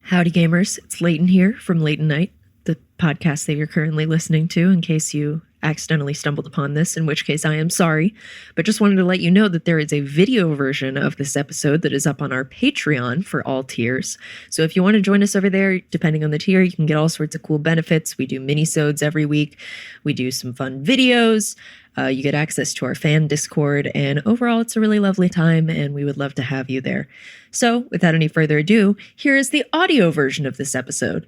Howdy gamers, it's Leighton here from Leighton Night, the podcast that you're currently listening to in case you accidentally stumbled upon this, in which case I am sorry, but just wanted to let you know that there is a video version of this episode that is up on our Patreon for all tiers. So if you want to join us over there, depending on the tier, you can get all sorts of cool benefits. We do mini-sodes every week. We do some fun videos. You get access to our fan Discord, and overall it's a really lovely time, and we would love to have you there. So without any further ado, here is the audio version of this episode.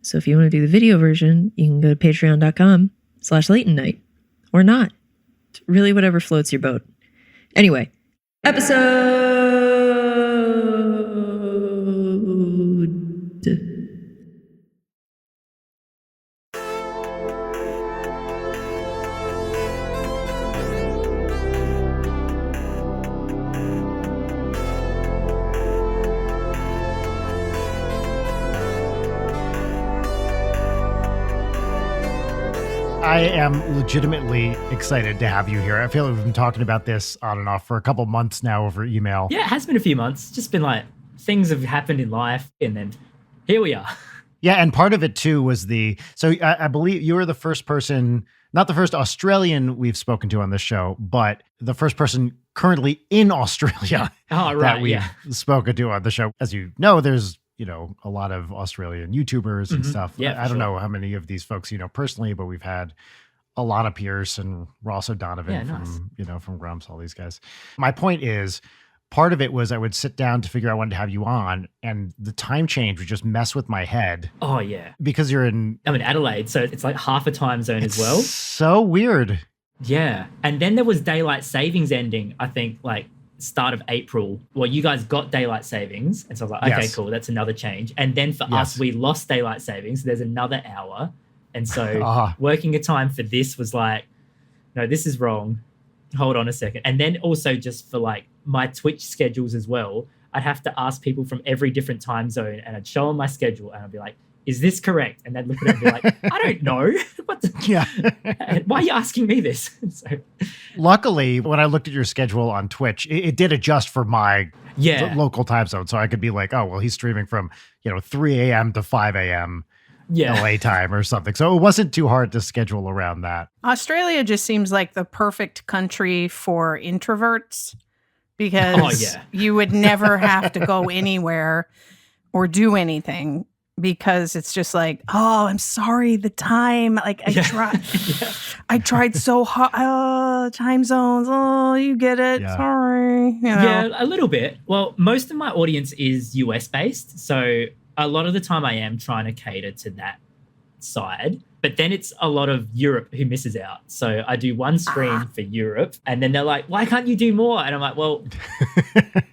So if you want to do the video version, you can go to patreon.com/Leighton Night. Or not. Really whatever floats your boat. Anyway, episode... I am legitimately excited to have you here. I feel like we've been talking about this on and off for a couple months now over email. Yeah, it has been a few months. It's just been like things have happened in life, and then here we are. Yeah, and part of it too was so I believe you were the first person, not the first Australian we've spoken to on this show, but the first person currently in Australia that we've spoken to on the show. As you know, there's a lot of Australian YouTubers and stuff. Yeah, I don't know how many of these folks personally, but we've had a lot of Pierce and Ross O'Donovan from Grumps, all these guys. My point is, part of it was I would sit down to figure out when to have you on, and the time change would just mess with my head. Oh, yeah. Because I'm in Adelaide, so it's like half a time zone as well. So weird. Yeah. And then there was daylight savings ending, I think, like start of April. Well, you guys got daylight savings, and so I was like, okay, cool, that's another change. And then for us, we lost daylight savings. There's another hour. And so working a time for this was like, no, this is wrong. Hold on a second. And then also just for like my Twitch schedules as well, I'd have to ask people from every different time zone, and I'd show them my schedule and I'd be like, is this correct? And they'd look at it and be like, I don't know. Why are you asking me this? So, luckily, when I looked at your schedule on Twitch, it did adjust for my local time zone. So I could be like, oh, well, he's streaming from 3 a.m. to 5 a.m. LA time or something. So it wasn't too hard to schedule around that. Australia just seems like the perfect country for introverts because you would never have to go anywhere or do anything, because it's just like, oh, I'm sorry, the time. Like I tried so hard. Oh, time zones. Oh, you get it. Yeah. Sorry. Yeah, a little bit. Well, most of my audience is US based, so a lot of the time I am trying to cater to that side. But then it's a lot of Europe who misses out. So I do one stream for Europe, and then they're like, why can't you do more? And I'm like, well,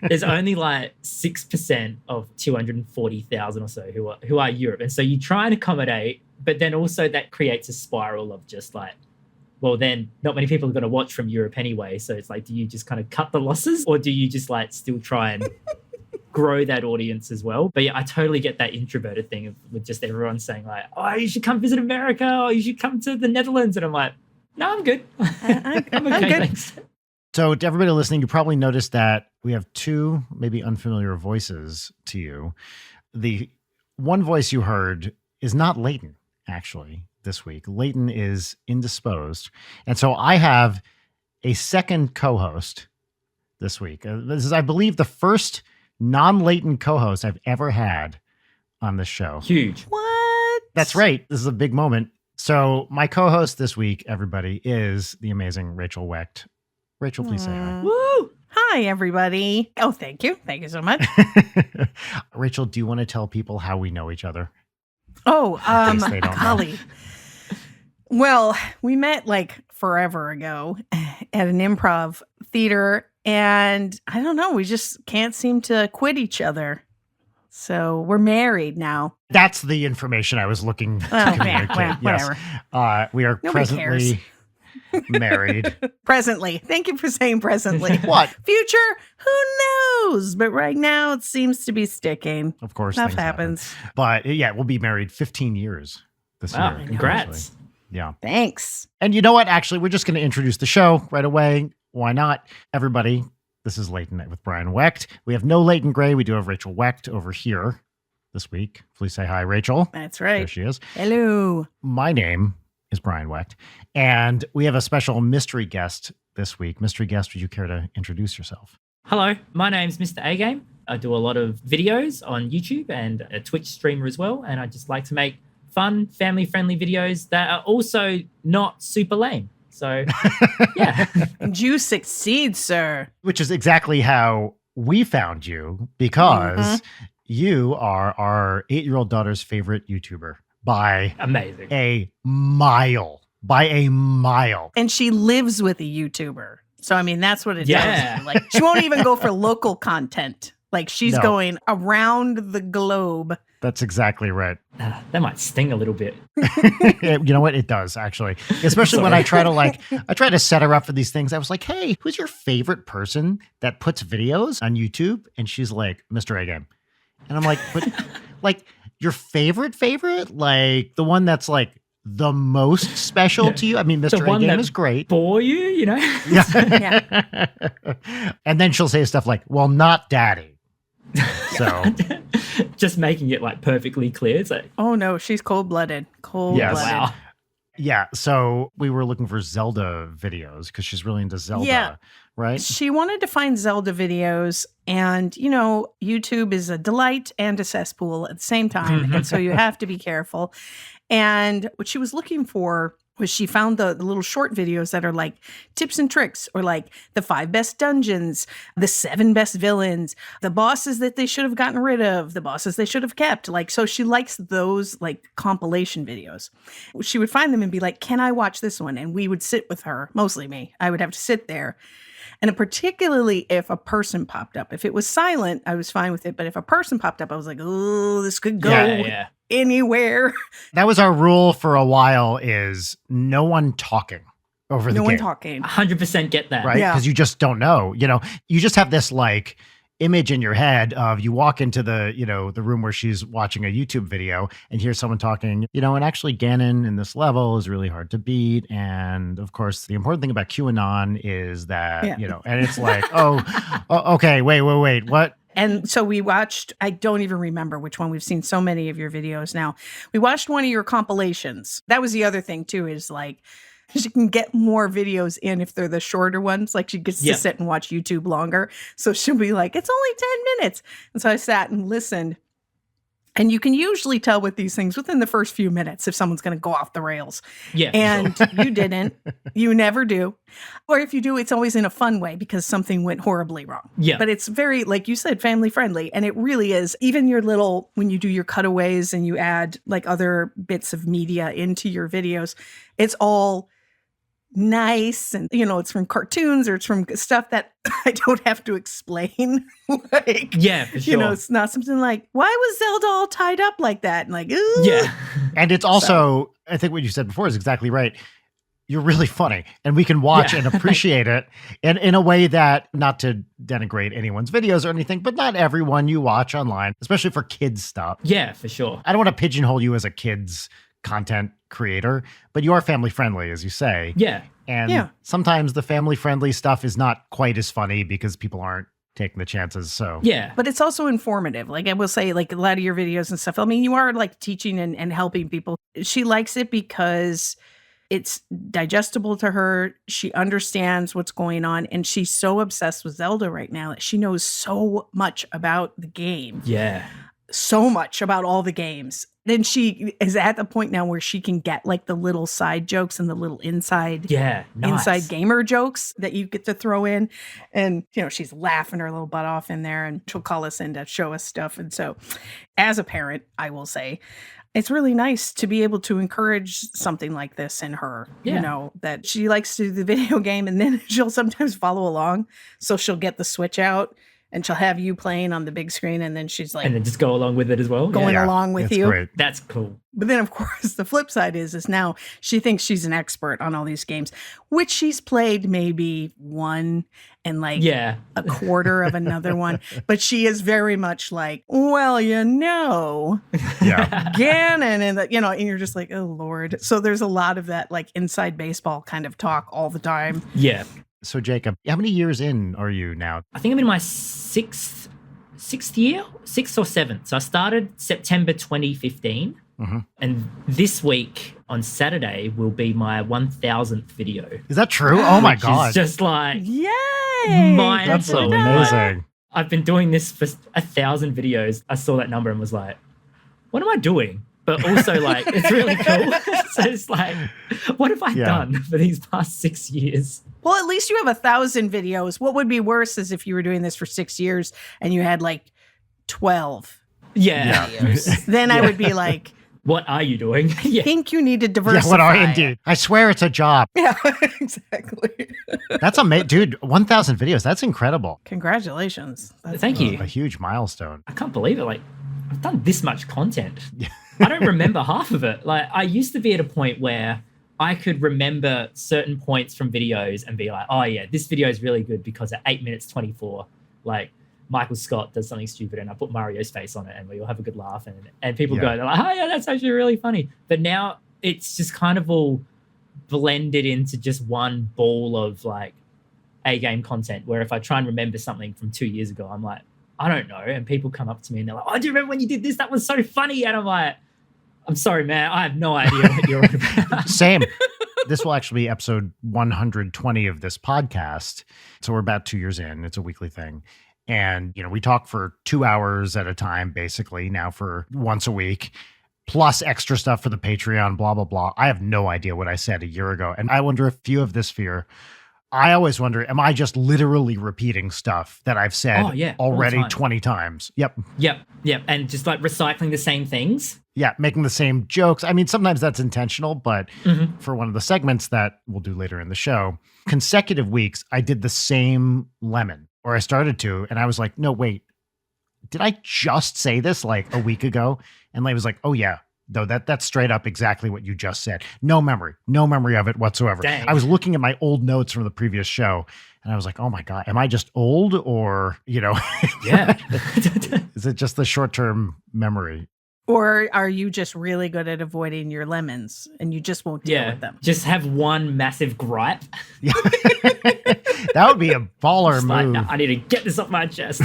there's only like 6% of 240,000 or so who are Europe. And so you try and accommodate, but then also that creates a spiral of just like, well, then not many people are going to watch from Europe anyway. So it's like, do you just kind of cut the losses, or do you just like still try and grow that audience as well? But yeah, I totally get that introverted thing with just everyone saying like, oh, you should come visit America, or you should come to the Netherlands. And I'm like, no, I'm good. I'm okay, thanks. So to everybody listening, you probably noticed that we have two maybe unfamiliar voices to you. The one voice you heard is not Leighton, actually, this week. Leighton is indisposed. And so I have a second co-host this week. This is, I believe, the first non-Leighton co-host I've ever had on this show. Huge. What? That's right. This is a big moment. So my co-host this week, everybody, is the amazing Rachel Wecht. Rachel, please say hi. Woo! Hi, everybody. Oh, thank you. Thank you so much. Rachel, do you want to tell people how we know each other? Oh, They don't golly. know. Well, we met like forever ago at an improv theater, and I don't know, we just can't seem to quit each other. So we're married now. That's the information I was looking to communicate. Well, whatever. Yes. We are Nobody presently married. Presently. Thank you for saying presently. What? Future? Who knows? But right now it seems to be sticking. Of course. Stuff things happens. Happen. But yeah, we'll be married 15 years this Wow, year. congrats. Actually. Yeah. Thanks. And you know what? Actually, we're just going to introduce the show right away. Why not? Everybody, this is Leighton with Brian Wecht. We have no Leighton Gray. We do have Rachel Wecht over here. this week. Please say hi, Rachel. That's right. There she is. Hello. My name is Brian Wecht, and we have a special mystery guest this week. Mystery guest, would you care to introduce yourself? Hello, my name's Mr. A-Game. I do a lot of videos on YouTube and a Twitch streamer as well, and I just like to make fun, family-friendly videos that are also not super lame. So, yeah. And you succeed, sir. Which is exactly how we found you, because you are our 8-year-old daughter's favorite YouTuber by Amazing. a mile. By a mile. And she lives with a YouTuber. So, I mean, that's what it Yeah. does. Like, she won't even go for local content. Like, she's going around the globe. That's exactly right. That might sting a little bit. You know what? It does, actually. Especially when I try to set her up for these things. I was like, hey, who's your favorite person that puts videos on YouTube? And she's like, Mr. A-Game. And I'm like, but like your favorite? Like the one that's like the most special to you? I mean, Mr. A-Game is great. Bore you, you know? Yeah. And then she'll say stuff like, well, not daddy. So just making it like perfectly clear. It's like, oh no, she's cold-blooded. Cold-blooded. wow. Yeah, so we were looking for Zelda videos because she's really into Zelda, right? She wanted to find Zelda videos, and you know, YouTube is a delight and a cesspool at the same time, and so you have to be careful. And what she was looking for was she found the little short videos that are like tips and tricks, or like the 5 best dungeons, the 7 best villains, the bosses that they should have gotten rid of, the bosses they should have kept. Like, so she likes those like compilation videos. She would find them and be like, can I watch this one? And we would sit with her, mostly me. I would have to sit there. And particularly if a person popped up. If it was silent, I was fine with it. But if a person popped up, I was like, oh, this could go anywhere. That was our rule for a while, is no one talking over the game. No one talking. 100% get that. Right? Because you just don't know. You know, you just have this like image in your head of you walk into the, you know, the room where she's watching a YouTube video and hear someone talking, you know, and actually Ganon in this level is really hard to beat. And of course, the important thing about QAnon is that, you know, and it's like, oh, okay, wait, what? And so we watched, I don't even remember which one. We've seen so many of your videos now. We watched one of your compilations. That was the other thing too, is like, she can get more videos in if they're the shorter ones. Like she gets to sit and watch YouTube longer. So she'll be like, it's only 10 minutes. And so I sat and listened. And you can usually tell with these things within the first few minutes if someone's going to go off the rails. Yeah. And you didn't. You never do. Or if you do, it's always in a fun way because something went horribly wrong. Yeah. But it's very, like you said, family friendly. And it really is. Even your little, when you do your cutaways and you add like other bits of media into your videos, it's all nice, and you know, it's from cartoons or it's from stuff that I don't have to explain. Like, for sure. You know, it's not something like, why was Zelda all tied up like that? And like, ooh. Yeah. And it's also, I think what you said before is exactly right. You're really funny, and we can watch and appreciate it in a way that, not to denigrate anyone's videos or anything, but not everyone you watch online, especially for kids stuff. Yeah, for sure. I don't want to pigeonhole you as a kids content creator, but you are family friendly, as you say. Yeah. And sometimes the family friendly stuff is not quite as funny because people aren't taking the chances. So but it's also informative. Like I will say, like a lot of your videos and stuff, I mean, you are like teaching and helping people. She likes it because it's digestible to her. She understands what's going on, and she's so obsessed with Zelda right now that she knows so much about the game. Yeah. So much about all the games. Then she is at the point now where she can get like the little side jokes and the little inside inside gamer jokes that you get to throw in. And, you know, she's laughing her little butt off in there, and she'll call us in to show us stuff. And so as a parent, I will say, it's really nice to be able to encourage something like this in her, you know, that she likes to do the video game, and then she'll sometimes follow along. So she'll get the Switch out and she'll have you playing on the big screen, and then she's like, and then just go along with it as well. Going along with you. Great. That's cool. But then, of course, the flip side is now she thinks she's an expert on all these games, which she's played maybe one and like a quarter of another one. But she is very much like, well, you know, Ganon, and you know, and you're just like, oh Lord. So there's a lot of that like inside baseball kind of talk all the time. Yeah. So Jacob, how many years in are you now? I think I'm in my sixth sixth year, sixth or seventh. So I started September 2015. Mm-hmm. And this week on Saturday will be my 1000th video. Is that true? Oh my God. It's just like, yay! mind That's so blowing. amazing. I've been doing this for 1,000 videos. I saw that number and was like, what am I doing? But also like, it's really cool. So it's like, what have I done for these past 6 years? Well, at least you have 1,000 videos. What would be worse is if you were doing this for 6 years and you had like 12 videos. Then I would be like, what are you doing? I think you need to diversify. Yeah, what are you indeed? I swear it's a job. Yeah, exactly. That's amazing. Dude, 1,000 videos. That's incredible. Congratulations. That's Thank you. A huge milestone. I can't believe it. Like, I've done this much content. I don't remember half of it. Like, I used to be at a point where I could remember certain points from videos and be like, oh yeah, this video is really good because at 8 minutes 24, like, Michael Scott does something stupid and I put Mario's face on it and we all have a good laugh and people go, they're like, oh yeah, that's actually really funny. But now it's just kind of all blended into just one ball of like A-game content where if I try and remember something from 2 years ago, I'm like, I don't know. And people come up to me and they're like, oh, do you remember when you did this? That was so funny. And I'm like, I'm sorry, man. I have no idea what you're on about. Same. This will actually be episode 120 of this podcast. So we're about 2 years in. It's a weekly thing. And, you know, we talk for 2 hours at a time, basically, now for once a week, plus extra stuff for the Patreon, blah, blah, blah. I have no idea what I said a year ago. And I wonder if you have this fear. I always wonder, am I just literally repeating stuff that I've said already 20 times? Yep. And just like recycling the same things. Yeah, making the same jokes. I mean, sometimes that's intentional, but for one of the segments that we'll do later in the show, consecutive weeks, I did the same lemon. Or I started to, and I was like, no, wait, did I just say this like a week ago? And Leigh was like, oh yeah, no, that's straight up exactly what you just said. No memory of it whatsoever. Dang. I was looking at my old notes from the previous show and I was like, oh my God, am I just old or, you know, is it just the short-term memory? Or are you just really good at avoiding your lemons and you just won't deal with them? Just have one massive gripe. Yeah. That would be a baller move. Like, no, I need to get this off my chest.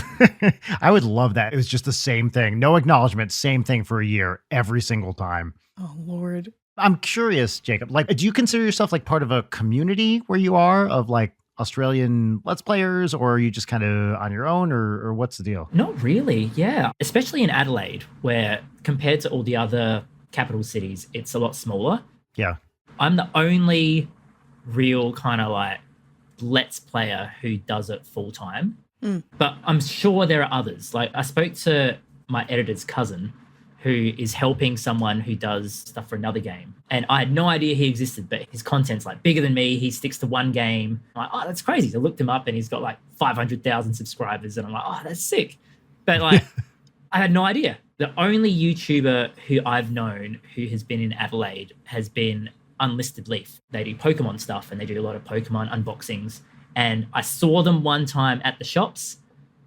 I would love that. It was just the same thing. No acknowledgement, same thing for a year, every single time. Oh, Lord. I'm curious, Jacob, like, do you consider yourself like part of a community where you are of like Australian Let's Players, or are you just kind of on your own, or what's the deal? Not really, yeah. Especially in Adelaide, where compared to all the other capital cities, it's a lot smaller. Yeah. I'm the only real kind of like Let's Player who does it full time. But I'm sure there are others. Like I spoke to my editor's cousin who is helping someone who does stuff for another game. And I had no idea he existed, but his content's like bigger than me. He sticks to one game. I'm like, oh, that's crazy. So I looked him up and he's got like 500,000 subscribers. And I'm like, oh, that's sick. But like, I had no idea. The only YouTuber who I've known who has been in Adelaide has been Unlisted Leaf. They do Pokemon stuff and they do a lot of Pokemon unboxings. And I saw them one time at the shops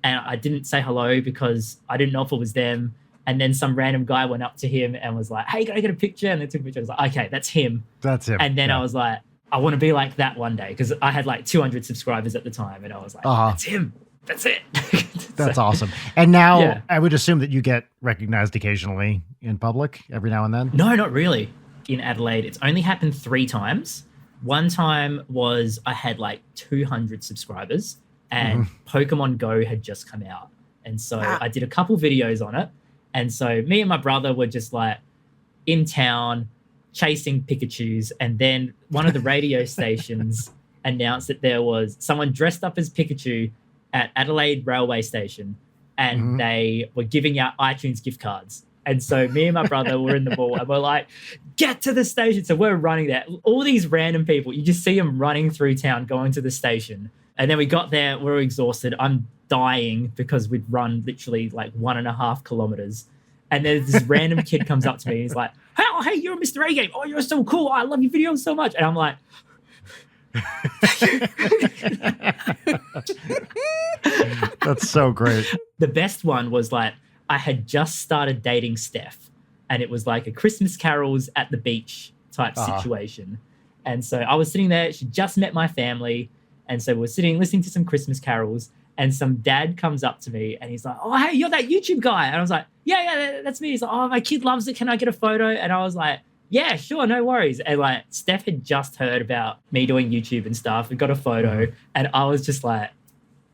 and I didn't say hello because I didn't know if it was them. And then some random guy went up to him and was like, hey, can I get a picture? And they took a picture. I was like, okay, that's him. That's him. And then I was like, I want to be like that one day because I had like 200 subscribers at the time. And I was like, that's him. That's it. That's awesome. And now I would assume that you get recognized occasionally in public every now and then? No, not really. In Adelaide, it's only happened 3 times. One time was I had like 200 subscribers and Pokemon Go had just come out. And so I did a couple videos on it. And so me and my brother were just like in town chasing Pikachus. And then one of the radio stations announced that there was someone dressed up as Pikachu at Adelaide railway station and they were giving out iTunes gift cards. And so me and my brother were in the mall and we're like, get to the station. So we're running there. All these random people, you just see them running through town, going to the station. And then we got there, we were exhausted. I'm dying because we'd run literally like 1.5 kilometers. And then this random kid comes up to me and he's like, hey, you're Mr. A-Game. Oh, you're so cool. I love your videos so much. And I'm like, that's so great. The best one was like, I had just started dating Steph and it was like a Christmas carols at the beach type situation. And so I was sitting there, she just met my family. And so we're sitting, listening to some Christmas carols. and some dad comes up to me and he's like, "Oh, hey, you're that YouTube guy." And I was like, yeah, that's me. He's like, "Oh, my kid loves it. Can I get a photo?" And I was like, "Yeah, sure, no worries." And like Steph had just heard about me doing YouTube and stuff and got a photo, and I was just like,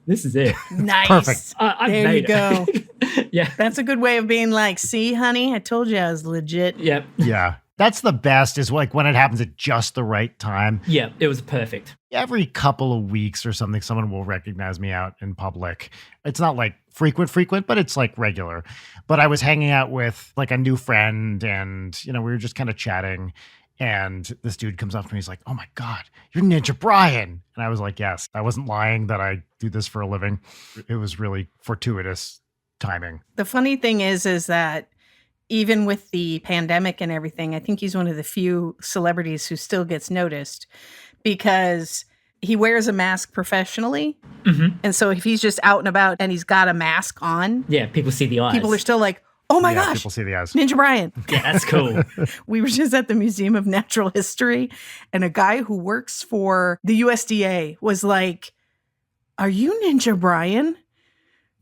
"This is it." Nice. Perfect. There you go. Yeah. That's a good way of being like, "See, honey, I told you I was legit." Yep. Yeah. That's the best, is like when it happens at just the right time. Yeah, it was perfect. Every couple of weeks or something, someone will recognize me out in public. It's not like frequent, but it's like regular. But I was hanging out with like a new friend, and, we were just kind of chatting. And this dude comes up to me. He's like, "Oh my God, you're Ninja Brian." And I was like, yes, I wasn't lying that I do this for a living. It was really fortuitous timing. The funny thing is that even with the pandemic and everything, I think he's one of the few celebrities who still gets noticed because he wears a mask professionally. Mm-hmm. And so if he's just out and about and he's got a mask on, Yeah, people see the eyes. people are still like, "Oh my Yeah, gosh, people see the eyes. Ninja Brian." Yeah, that's cool. We were just at the Museum of Natural History, and a guy who works for the USDA was like, "Are you Ninja Brian?"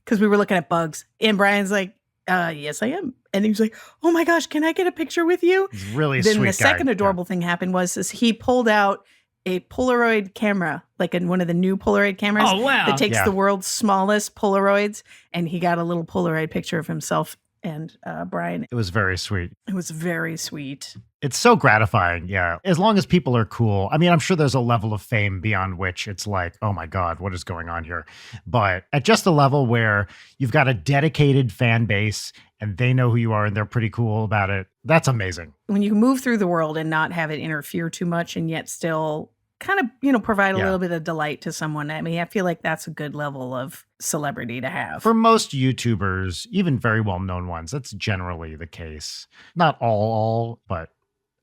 Because we were looking at bugs. And Brian's like, "Yes, I am." And he was like, "Oh my gosh, can I get a picture with you?" He's really Then sweet the second guy. adorable thing happened was he pulled out a Polaroid camera, like one of the new Polaroid cameras Oh, wow. that takes Yeah. the world's smallest Polaroids. And he got a little Polaroid picture of himself and Brian. It was very sweet. It was very sweet. It's so gratifying, yeah. As long as people are cool. I mean, I'm sure there's a level of fame beyond which it's like, "Oh my God, what is going on here?" But at just a level where you've got a dedicated fan base and they know who you are and they're pretty cool about it, that's amazing. When you move through the world and not have it interfere too much and yet still kind of, provide a Yeah. little bit of delight to someone. I mean, I feel like that's a good level of celebrity to have. For most YouTubers, even very well-known ones, that's generally the case. Not all, but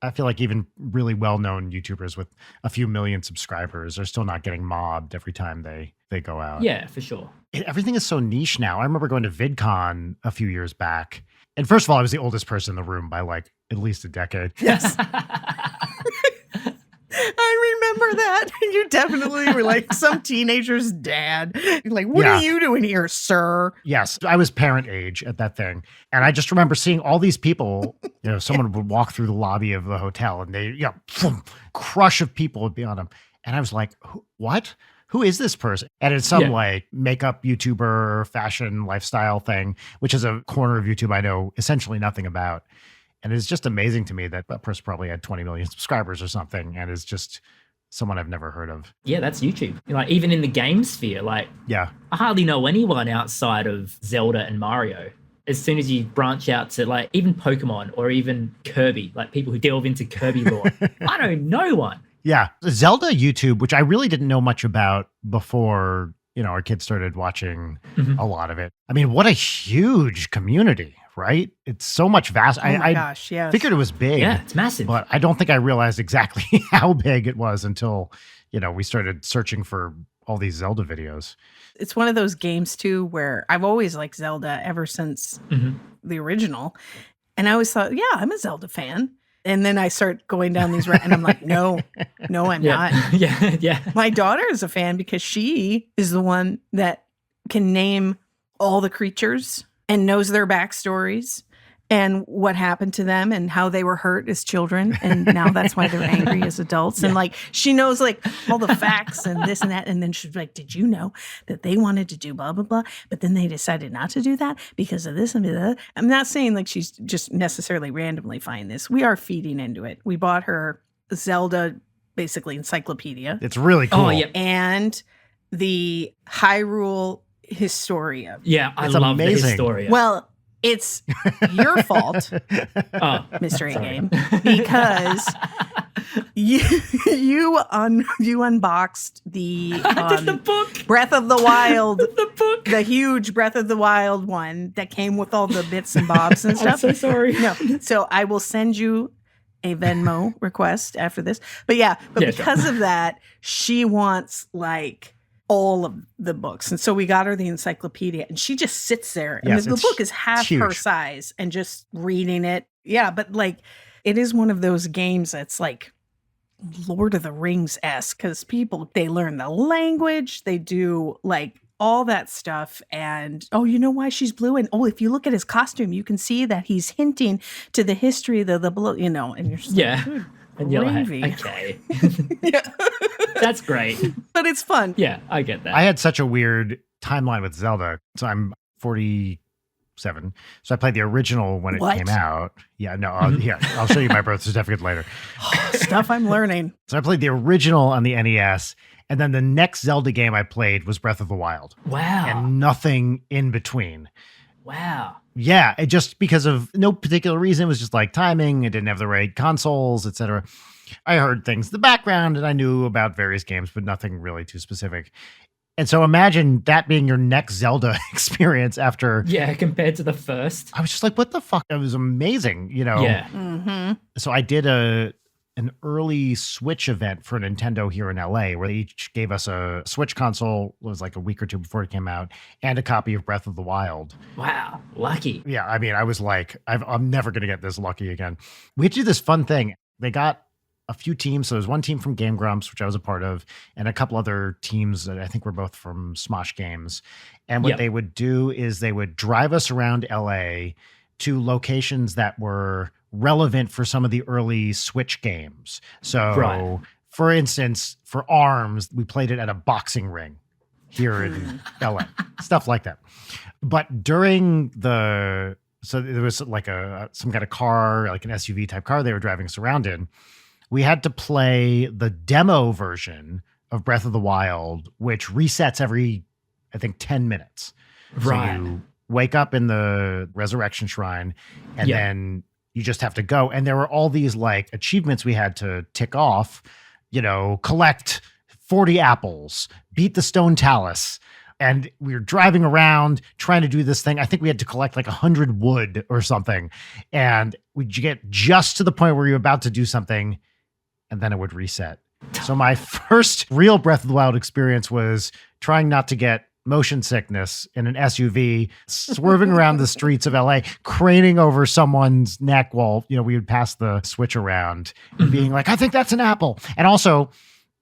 I feel like even really well-known YouTubers with a few million subscribers are still not getting mobbed every time they go out. Yeah, for sure. Everything is so niche now. I remember going to VidCon a few years back. And first of all, I was the oldest person in the room by like at least a decade. Yes. I remember that. You definitely were like some teenager's dad. You're like, "What Yeah. are you doing here, sir?" Yes, I was parent age at that thing. And I just remember seeing all these people, someone would walk through the lobby of the hotel and they, crush of people would be on them. And I was like, "What? Who is this person?" And it's some like makeup YouTuber, fashion, lifestyle thing, which is a corner of YouTube I know essentially nothing about. And it's just amazing to me that that person probably had 20 million subscribers or something and is just someone I've never heard of. Yeah, that's YouTube. Like even in the game sphere, like Yeah. I hardly know anyone outside of Zelda and Mario. As soon as you branch out to like even Pokemon or even Kirby, like people who delve into Kirby lore, I know no one. Yeah. Zelda YouTube, which I really didn't know much about before, our kids started watching a lot of it. I mean, what a huge community, right? It's so much vast. Oh my I gosh, yes. figured it was big. Yeah, it's massive. But I don't think I realized exactly how big it was until, we started searching for all these Zelda videos. It's one of those games too where I've always liked Zelda ever since the original. And I always thought, yeah, I'm a Zelda fan. And then I start going down these and I'm like, no, I'm not. Yeah. My daughter is a fan because she is the one that can name all the creatures and knows their backstories and what happened to them and how they were hurt as children. And now that's why they're angry as adults. And like, she knows like all the facts and this and that. And then she's like, "Did you know that they wanted to do blah, blah, blah, but then they decided not to do that because of this and that?" I'm not saying like she's just necessarily randomly finding this. We are feeding into it. We bought her Zelda, basically encyclopedia. It's really cool. Oh, yeah. And the Hyrule Historia. Yeah, I It's love amazing. the Historia. Well, it's your fault, Mr. A-Game, because you unboxed the, I did the book. Breath of the Wild, The book. the huge Breath of the Wild one that came with all the bits and bobs and I'm stuff. so sorry. No, so I will send you a Venmo request after this. But yeah, Yeah, because of that, she wants like all of the books. And so we got her the encyclopedia and she just sits there. And Yes, the it's book is half her huge. size and just reading it. Yeah, but like it is one of those games that's like Lord of the Rings-esque because people, they learn the language. They do like all that stuff. And, oh, you know why she's blue? And, oh, if you look at his costume, you can see that he's hinting to the history of the blue, you know, and you're just Yeah. like, "Good And you're like, gravy." okay. Yeah. That's great. But it's fun. Yeah, I get that. I had such a weird timeline with Zelda. So I'm 47. So I played the original when it What? came out. Yeah, no, here, I'll show you my birth certificate later. Stuff I'm learning. So I played the original on the NES. And then the next Zelda game I played was Breath of the Wild. Wow. And nothing in between. Wow. Yeah, it just because of no particular reason. It was just like timing. It didn't have the right consoles, etc. I heard things in the background and I knew about various games, but nothing really too specific. And so imagine that being your next Zelda experience after. Yeah, compared to the first. I was just like, what the fuck? It was amazing, you know? Yeah. Mm-hmm. So I did an early Switch event for Nintendo here in LA where they each gave us a Switch console. It was like a week or two before it came out, and a copy of Breath of the Wild. Wow. Lucky. Yeah, I mean, I was like, I'm never going to get this lucky again. We had to do this fun thing. They got a few teams. So there's one team from Game Grumps, which I was a part of, and a couple other teams that I think were both from Smosh Games. And what they would do is they would drive us around LA to locations that were relevant for some of the early Switch games. So, for instance, for ARMS, we played it at a boxing ring here in LA, stuff like that. But during so there was like some kind of car, like an SUV type car they were driving us around in. We had to play the demo version of Breath of the Wild, which resets every, I think, 10 minutes. Right. So you wake up in the Resurrection Shrine, and then you just have to go. And there were all these like achievements we had to tick off, you know, collect 40 apples, beat the stone talus. And we were driving around trying to do this thing. I think we had to collect like 100 wood or something. And we'd get just to the point where you're about to do something, and then it would reset. So my first real Breath of the Wild experience was trying not to get motion sickness in an SUV, swerving around the streets of LA, craning over someone's neck while, you know, we would pass the Switch around and being like, I think that's an apple. And also,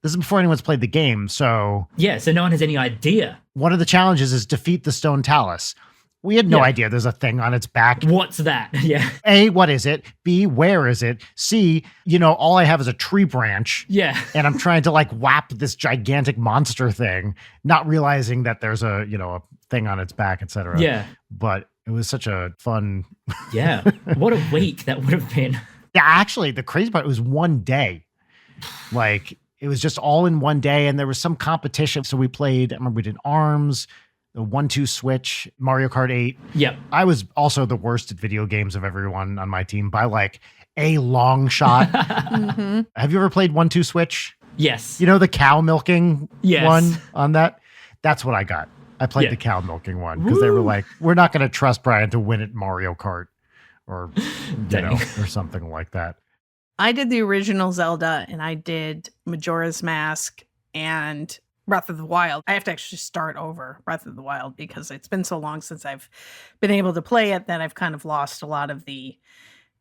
this is before anyone's played the game. So yeah, so no one has any idea. One of the challenges is defeat the stone talus. We had no idea there's a thing on its back. What's that? Yeah. A, what is it? B, where is it? C, you know, all I have is a tree branch. Yeah. And I'm trying to like whap this gigantic monster thing, not realizing that there's a, you know, a thing on its back, etc. Yeah. But it was such a fun. Yeah. What a week that would have been. Yeah, actually, the crazy part was one day. Like, it was just all in one day, and there was some competition. So we played, I remember we did ARMS, the 1-2 Switch, Mario Kart 8. Yep. I was also the worst at video games of everyone on my team by like a long shot. Have you ever played 1-2 Switch? Yes. You know, the cow milking Yes. one on that? That's what I got. I played the cow milking one because they were like, we're not going to trust Brian to win at Mario Kart or, you know, or something like that. I did the original Zelda, and I did Majora's Mask and Breath of the Wild. I have to actually start over Breath of the Wild because it's been so long since I've been able to play it that I've kind of lost a lot of the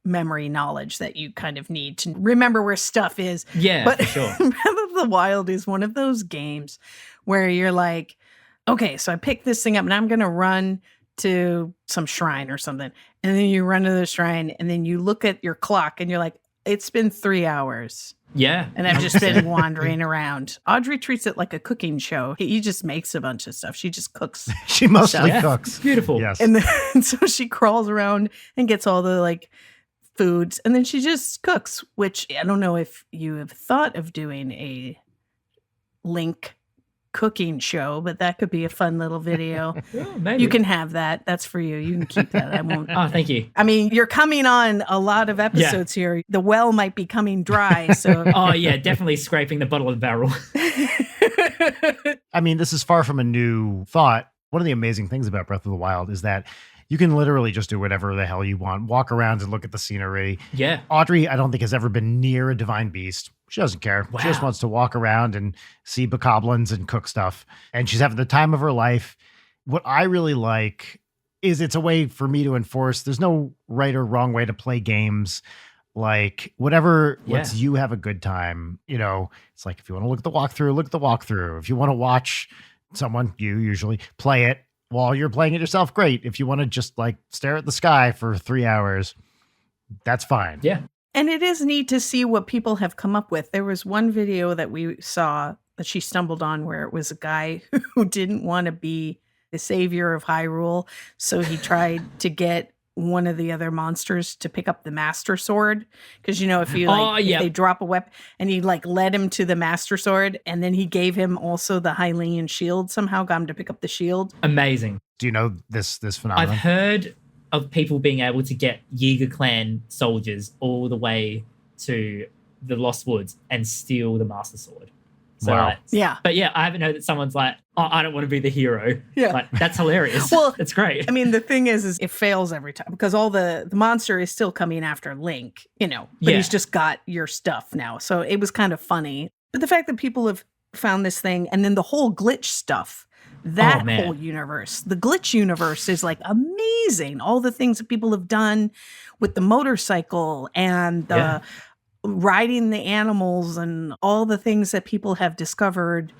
memory knowledge that you kind of need to remember where stuff is. Yeah, but for sure. Breath of the Wild is one of those games where you're like, okay, so I picked this thing up and I'm going to run to some shrine or something. And then you run to the shrine and then you look at your clock and you're like, it's been 3 hours. Yeah. And I've just been wandering around. Audrey treats it like a cooking show. He just makes a bunch of stuff. She just cooks. She mostly Yeah. cooks. Beautiful. Yes. And then so she crawls around and gets all the like foods. And then she just cooks, which I don't know if you have thought of doing a Link cooking show, but that could be a fun little video. Oh, maybe. You can have that. That's for you. You can keep that. I won't. Oh, thank you. I mean, you're coming on a lot of episodes here. The well might be coming dry. So, Oh, yeah, definitely scraping the bottom of the barrel. I mean, this is far from a new thought. One of the amazing things about Breath of the Wild is that you can literally just do whatever the hell you want. Walk around and look at the scenery. Yeah. Audrey, I don't think, has ever been near a divine beast. She doesn't care. She just Wow. wants to walk around and see bokoblins and cook stuff. And she's having the time of her life. What I really like is it's a way for me to enforce there's no right or wrong way to play games. Like, whatever lets you have a good time. You know, it's like if you want to look at the walkthrough, look at the walkthrough. If you want to watch someone, you usually, play it while you're playing it yourself. Great. If you want to just like stare at the sky for 3 hours, that's fine. Yeah. And it is neat to see what people have come up with. There was one video that we saw that she stumbled on where it was a guy who didn't want to be the savior of Hyrule. So he tried to get one of the other monsters to pick up the Master Sword. Because, you know, if you if they drop a weapon, and he like led him to the Master Sword, and then he gave him also the Hylian shield, somehow got him to pick up the shield. Amazing. Do you know this phenomenon? I've heard of people being able to get Yiga clan soldiers all the way to the Lost Woods and steal the Master Sword. So wow. Yeah. But yeah, I haven't heard that someone's like, oh, I don't want to be the hero. Yeah. Like, that's hilarious. Well, it's great. I mean, the thing is it fails every time because all the monster is still coming after Link, you know, but he's just got your stuff now. So it was kind of funny. But the fact that people have found this thing and then the whole glitch stuff, that whole universe, the glitch universe is like amazing. All the things that people have done with the motorcycle and the riding the animals and all the things that people have discovered.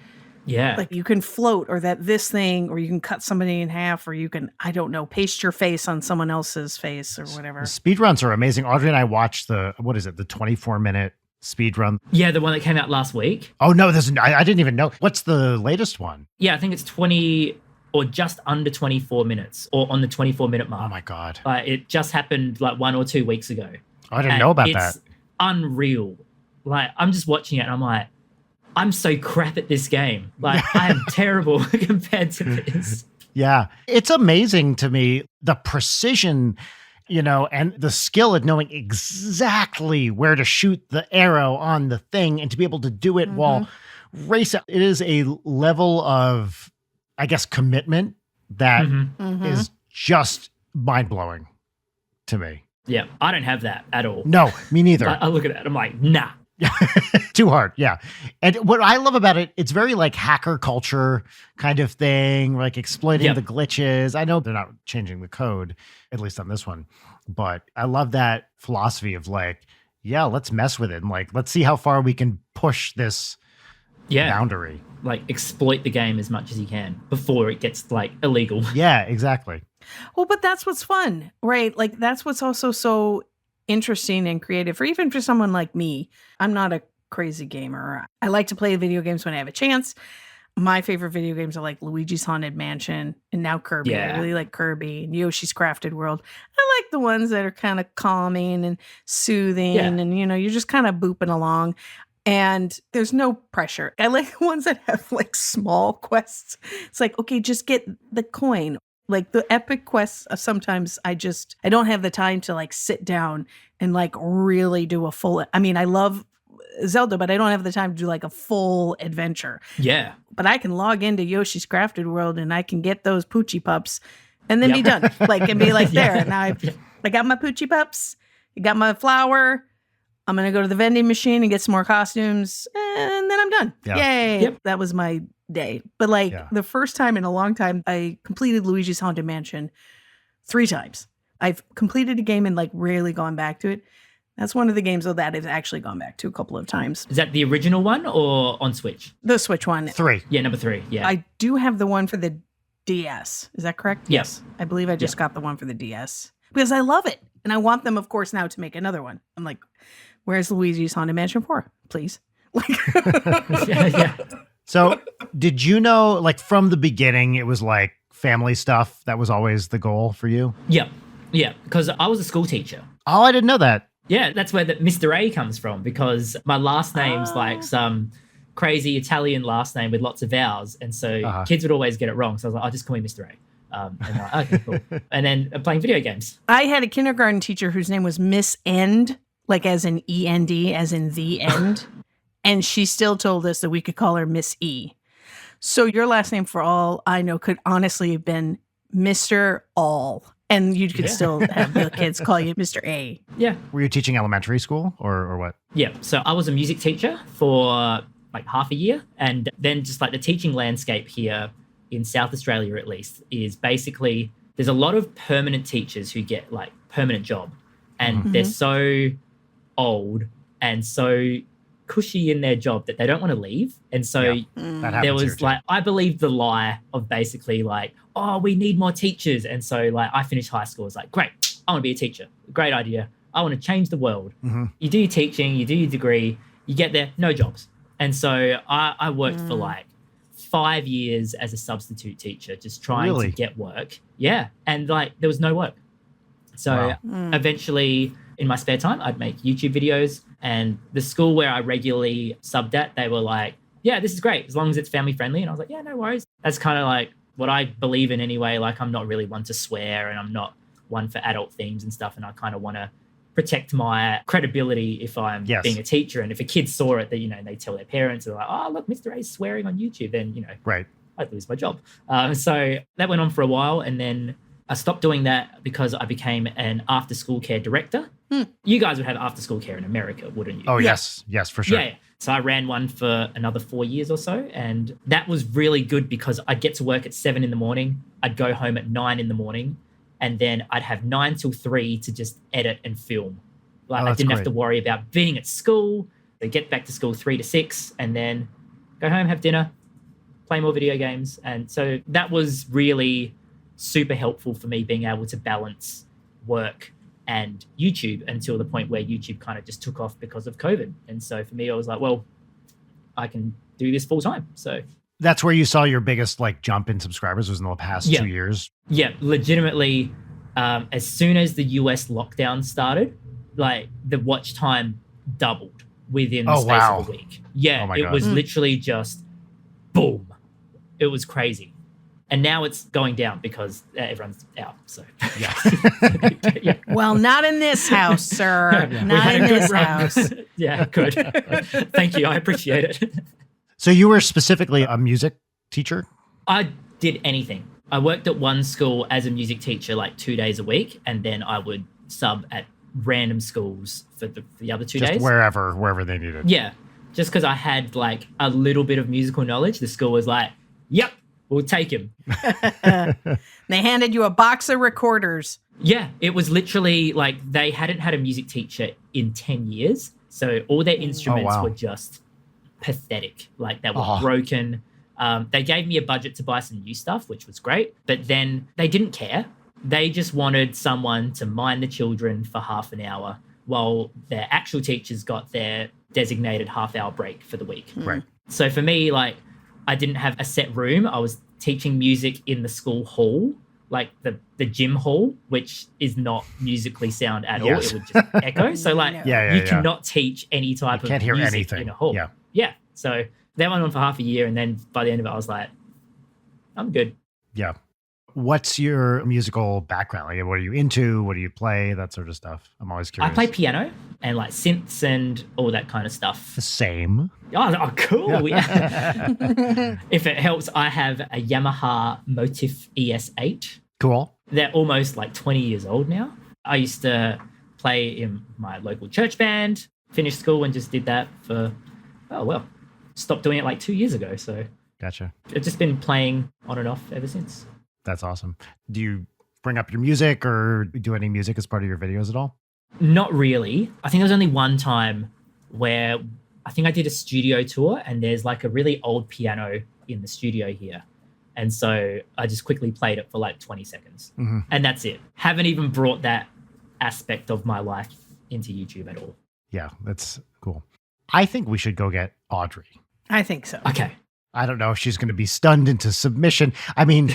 Yeah. Like you can float or that this thing, or you can cut somebody in half, or you can, I don't know, paste your face on someone else's face or whatever. Speedruns are amazing. Audrey and I watched the 24-minute speed run. Yeah, the one that came out last week. Oh, no, I didn't even know. What's the latest one? Yeah, I think it's 20 or just under 24 minutes or on the 24-minute mark. Oh, my God. It just happened like 1 or 2 weeks ago. Oh, I didn't know about that. It's unreal. Like, I'm just watching it and I'm like, I'm so crap at this game. Like, I am terrible compared to this. Yeah. It's amazing to me, the precision, you know, and the skill at knowing exactly where to shoot the arrow on the thing and to be able to do it while racing. It is a level of, I guess, commitment that is just mind-blowing to me. Yeah, I don't have that at all. No, me neither. I look at it, I'm like, nah. Too hard, yeah. And what I love about it, it's very like hacker culture kind of thing, like exploiting the glitches. I know they're not changing the code, at least on this one, but I love that philosophy of like, yeah, let's mess with it. And like, let's see how far we can push this boundary. Like exploit the game as much as you can before it gets like illegal. Yeah, exactly. Well, but that's what's fun, right? Like that's what's also so interesting and creative, or even for someone like me. I'm not a crazy gamer. I like to play video games when I have a chance. My favorite video games are like Luigi's Haunted Mansion and now Kirby. I really like Kirby and Yoshi's Crafted World. I like the ones that are kind of calming and soothing and, you know, you're just kind of booping along and there's no pressure. I like the ones that have like small quests. It's like, okay, just get the coin. Like the epic quests, sometimes I don't have the time to like sit down and like really do a full, I mean, I love Zelda, but I don't have the time to do like a full adventure. Yeah. But I can log into Yoshi's Crafted World and I can get those Poochie Pups and then be done. Like, and be like, there. Now I got my Poochie Pups, I got my flower. I'm going to go to the vending machine and get some more costumes and then I'm done. Yeah. Yay. Yep. That was my day. But like the first time in a long time, I completed Luigi's Haunted Mansion 3 times. I've completed a game and like rarely gone back to it. That's one of the games though that I've actually gone back to a couple of times. Is that the original one or on Switch? The Switch one. 3. Yeah, number 3. Yeah. I do have the one for the DS. Is that correct? Yes. I believe I just got the one for the DS because I love it. And I want them, of course, now to make another one. I'm like, where's Luigi's Haunted Mansion 4? Please. Like So did you know, like from the beginning, it was like family stuff that was always the goal for you? Yeah. Yeah. Because I was a school teacher. Oh, I didn't know that. Yeah. That's where the Mr. A comes from because my last name's like some crazy Italian last name with lots of vowels. And so kids would always get it wrong. So I was like, I'll just call me Mr. A. And like, okay, cool. And then playing video games. I had a kindergarten teacher whose name was Miss End, like as in E-N-D, as in the end. And she still told us that we could call her Miss E. So your last name, for all I know, could honestly have been Mr. All. And you could still have the kids call you Mr. A. Yeah. Were you teaching elementary school or what? Yeah. So I was a music teacher for like half a year. And then just like the teaching landscape here in South Australia, at least, is basically there's a lot of permanent teachers who get like permanent job. And they're so old and so cushy in their job that they don't want to leave. And so there was like, I believed the lie of basically like, oh, we need more teachers. And so like I finished high school. It's like, great, I want to be a teacher. Great idea. I want to change the world. You do your teaching, you do your degree, you get there, no jobs. And so I worked for like 5 years as a substitute teacher, just trying to get work. Yeah. And like there was no work. So eventually in my spare time, I'd make YouTube videos. And the school where I regularly subbed at, they were like, yeah, this is great as long as it's family friendly. And I was like, yeah, no worries. That's kind of like what I believe in anyway. Like I'm not really one to swear and I'm not one for adult themes and stuff. And I kind of want to protect my credibility if I'm being a teacher. And if a kid saw it, that, you know, they tell their parents, they're like, oh, look, Mr. A's swearing on YouTube, then, you know, I'd lose my job. So that went on for a while. And then I stopped doing that because I became an after school care director. You guys would have after school care in America, wouldn't you? Oh, yes. Yes, for sure. Yeah. So I ran one for another 4 years or so. And that was really good because I'd get to work at 7 a.m. I'd go home at 9 a.m. And then I'd have 9 till 3 to just edit and film. Like I didn't have to worry about being at school. They get back to school 3 to 6 and then go home, have dinner, play more video games. And so that was really super helpful for me being able to balance work and YouTube until the point where YouTube kind of just took off because of COVID. And so for me, I was like, well, I can do this full time. So that's where you saw your biggest like jump in subscribers was in the past 2 years. Yeah, legitimately. As soon as the US lockdown started, like the watch time doubled within the space of a week. Yeah, it was literally just boom. It was crazy. And now it's going down because everyone's out. So yeah. Well, not in this house, sir. Not in this house. Yeah, good. Thank you. I appreciate it. So you were specifically a music teacher? I did anything. I worked at one school as a music teacher like 2 days a week, and then I would sub at random schools for the other 2 days. Just wherever they needed. Yeah. Just because I had like a little bit of musical knowledge, the school was like, yep, we'll take him. They handed you a box of recorders. Yeah, it was literally like they hadn't had a music teacher in 10 years. So all their instruments were just pathetic. Like they were broken. They gave me a budget to buy some new stuff, which was great. But then they didn't care. They just wanted someone to mind the children for half an hour while their actual teachers got their designated half-hour break for the week. Right. So for me, like, I didn't have a set room. I was teaching music in the school hall, like the gym hall, which is not musically sound at all. It would just echo. So like you cannot teach any type of music in a hall. Yeah. So that went on for half a year. And then by the end of it, I was like, I'm good. Yeah. What's your musical background? Like, what are you into? What do you play? That sort of stuff. I'm always curious. I play piano and like synths and all that kind of stuff. The same. Oh, cool. Yeah. If it helps, I have a Yamaha Motif ES8. Cool. They're almost like 20 years old now. I used to play in my local church band, finished school and just did that for, stopped doing it like 2 years ago. So gotcha. I've just been playing on and off ever since. That's awesome. Do you bring up your music or do any music as part of your videos at all? Not really. I think there was only one time where I think I did a studio tour and there's like a really old piano in the studio here. And so I just quickly played it for like 20 seconds. Mm-hmm. And that's it. Haven't even brought that aspect of my life into YouTube at all. Yeah, that's cool. I think we should go get Audrey. I think so. Okay. I don't know if she's going to be stunned into submission. I mean...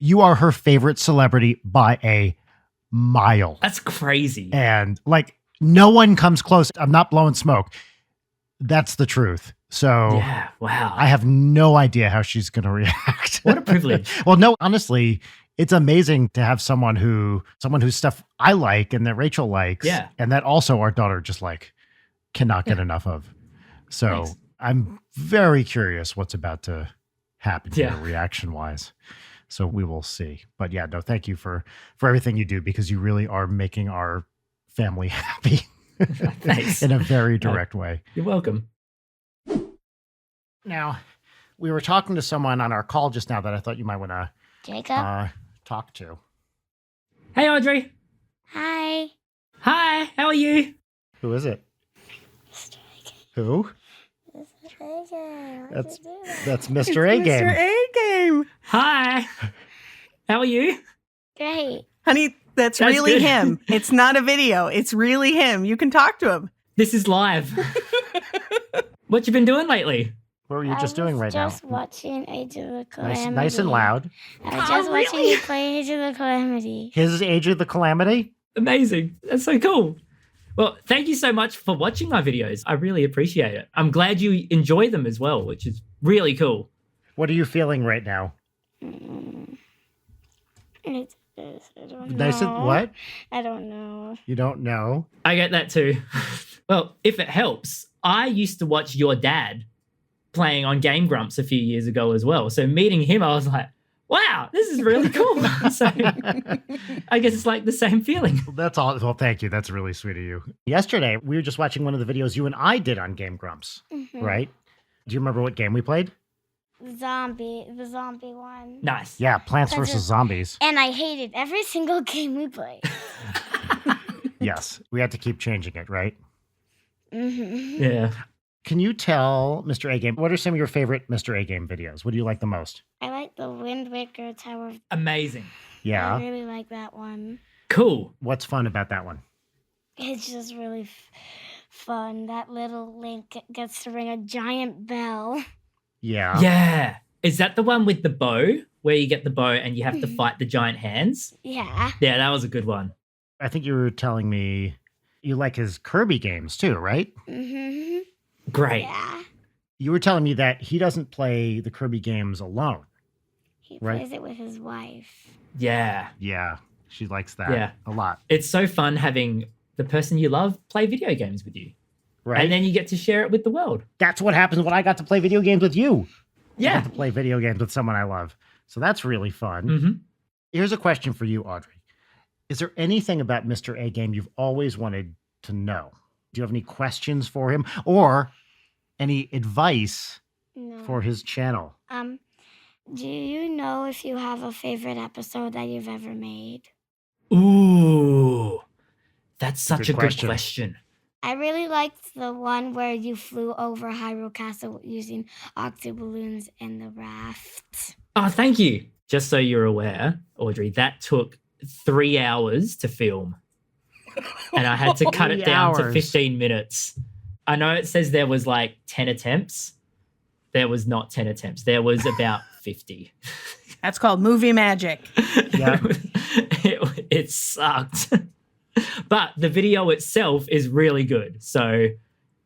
You are her favorite celebrity by a mile. That's crazy. And like no one comes close. I'm not blowing smoke. That's the truth. So yeah, wow. I have no idea how she's going to react. What a privilege. Well, no, honestly, it's amazing to have someone whose stuff I like and that Rachel likes. Yeah. And that also our daughter just like cannot get enough of. So thanks. I'm very curious what's about to happen here reaction wise. So we will see. But yeah, no, thank you for everything you do because you really are making our family happy in a very direct way. You're welcome. Now, we were talking to someone on our call just now that I thought you might want to talk to. Hey, Audrey. Hi. Hi, how are you? Who is it? Who? That's That's Mr. A Game. Mr. A Game. Hi. How are you? great. Honey, that's That's really good. him. It's not a video. It's really him. You can talk to him. This is live. What you been doing lately? What were you just doing right now? Just watching Age of the Calamity. Nice and loud. I was just watching really? you play Age of the Calamity. His Age of the Calamity? Amazing. That's so cool. Well, thank you so much for watching my videos. I really appreciate it. I'm glad you enjoy them as well, which is really cool. What are you feeling right now? I don't know. Nice and what? I don't know. You don't know? I get that too. Well, if it helps, I used to watch your dad playing on Game Grumps a few years ago as well. So meeting him, I was like, wow, this is really cool. So I guess it's like the same feeling. That's all. Well, thank you. That's really sweet of you. Yesterday, we were just watching one of the videos you and I did on Game Grumps, right? Do you remember what game we played? The zombie one. Nice. Yeah, Plants That's vs. it. Zombies. And I hated every single game we played. Yes, we had to keep changing it, right? Yeah. Can you tell Mr. A Game, what are some of your favorite Mr. A Game videos? What do you like the most? I like the Wind Waker Tower. Amazing. Yeah. I really like that one. Cool. What's fun about that one? It's just really fun. That little Link gets to ring a giant bell. Yeah. Yeah. Is that the one with the bow where you get the bow and you have to fight the giant hands? Yeah. Yeah, that was a good one. I think you were telling me you like his Kirby games too, right? Mm-hmm. Great. Yeah. You were telling me that he doesn't play the Kirby games alone. He Right. plays it with his wife. Yeah. Yeah, she likes that Yeah. a lot. It's so fun having the person you love play video games with you. Right. And then you get to share it with the world. That's what happens when I got to play video games with you. I Yeah. got to play video games with someone I love. So that's really fun. Mm-hmm. Here's a question for you, Audrey. Is there anything about Mr. A Game you've always wanted to know? Do you have any questions for him or any advice No. for his channel? Do you know if you have a favorite episode that you've ever made? Ooh. That's such Good a question. good question. I really liked the one where you flew over Hyrule Castle using octoballoons in the raft. Oh, thank you. Just so you're aware, Audrey, that took 3 hours to film. And I had to cut it 3 down to hours. 15 minutes. I know it says there was like 10 attempts. There was not 10 attempts. There was about 50. That's called movie magic. Yeah. It sucked. But the video itself is really good. So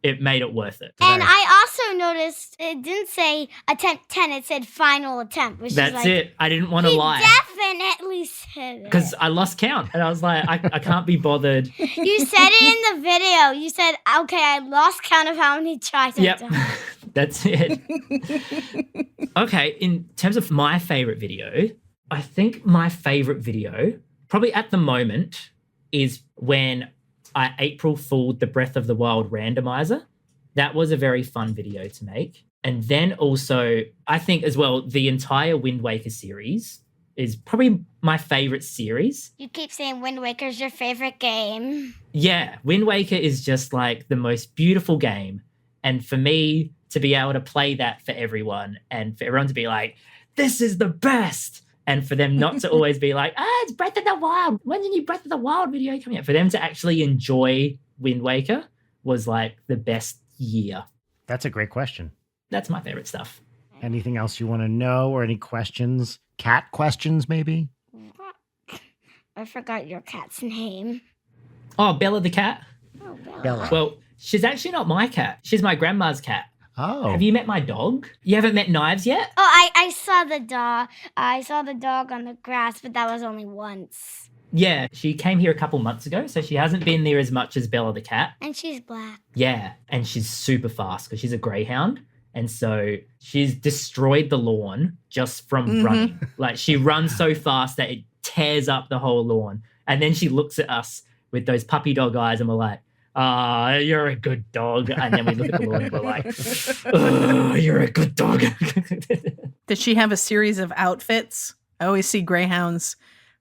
it made it worth it. And Right. I also noticed it didn't say attempt 10, it said final attempt, which That's is like, it. I didn't want to he lie. definitely said it. Because I lost count. And I was like, I can't be bothered. You said it in the video. You said, okay, I lost count of how many tries I've Yep. done. That's it. Okay, in terms of my favorite video, I think my favorite video, probably at the moment, is when I April Fooled the Breath of the Wild randomizer. That was a very fun video to make. And then also, I think as well, the entire Wind Waker series is probably my favorite series. You keep saying Wind Waker's your favorite game. Yeah, Wind Waker is just like the most beautiful game. And for me to be able to play that for everyone and for everyone to be like, this is the best. And for them not to always be like, it's Breath of the Wild. When's the new Breath of the Wild video coming out? For them to actually enjoy Wind Waker was like the best year. That's a great question. That's my favorite stuff. Anything else you want to know or any questions? Cat questions, maybe? I forgot your cat's name. Oh, Bella the cat? Oh, Bella. Bella. Well, she's actually not my cat. She's my grandma's cat. Oh. Have you met my dog? You haven't met Knives yet? Oh, I saw the dog. I saw the dog on the grass, but that was only once. Yeah, she came here a couple months ago, so she hasn't been there as much as Bella the cat. And she's black. Yeah, and she's super fast because she's a greyhound. And so she's destroyed the lawn just from running. Like she runs so fast that it tears up the whole lawn. And then she looks at us with those puppy dog eyes and we're like, you're a good dog. And then we look at the lawn and we're like, oh, you're a good dog. Does she have a series of outfits? I always see greyhounds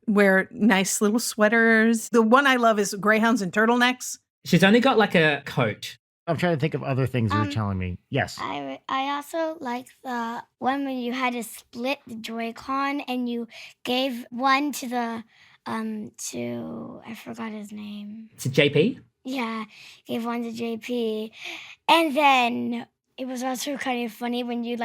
wear nice little sweaters. The one I love is greyhounds and turtlenecks. She's only got like a coat. I'm trying to think of other things you're telling me. Yes. I also like the one when you had to split the Joy-Con and you gave one to the to I forgot his name. To JP? Yeah, gave one to JP. And then it was also kind of funny when you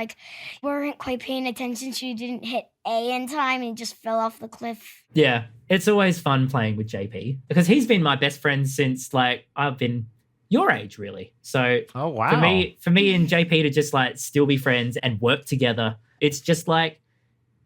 weren't quite paying attention, so you didn't hit A in time and you just fell off the cliff. Yeah, it's always fun playing with JP because he's been my best friend since I've been your age, really. So Oh, wow. for me and JP to just still be friends and work together, it's just like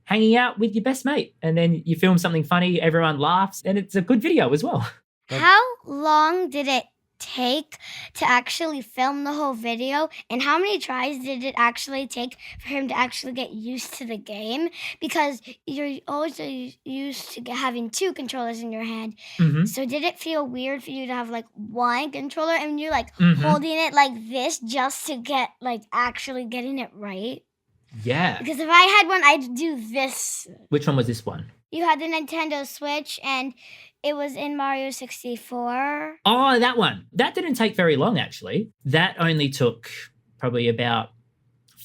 hanging out with your best mate, and then you film something funny, everyone laughs, and it's a good video as well. How long did it take to actually film the whole video, and how many tries did it actually take for him to actually get used to the game? Because you're always used to having two controllers in your hand. Mm-hmm. So did it feel weird for you to have one controller and you're Mm-hmm. holding it like this just to get actually getting it right? Yeah. Because if I had one, I'd do this. Which one was this one? You had the Nintendo Switch and it was in Mario 64. Oh, that one. That didn't take very long, actually. That only took probably about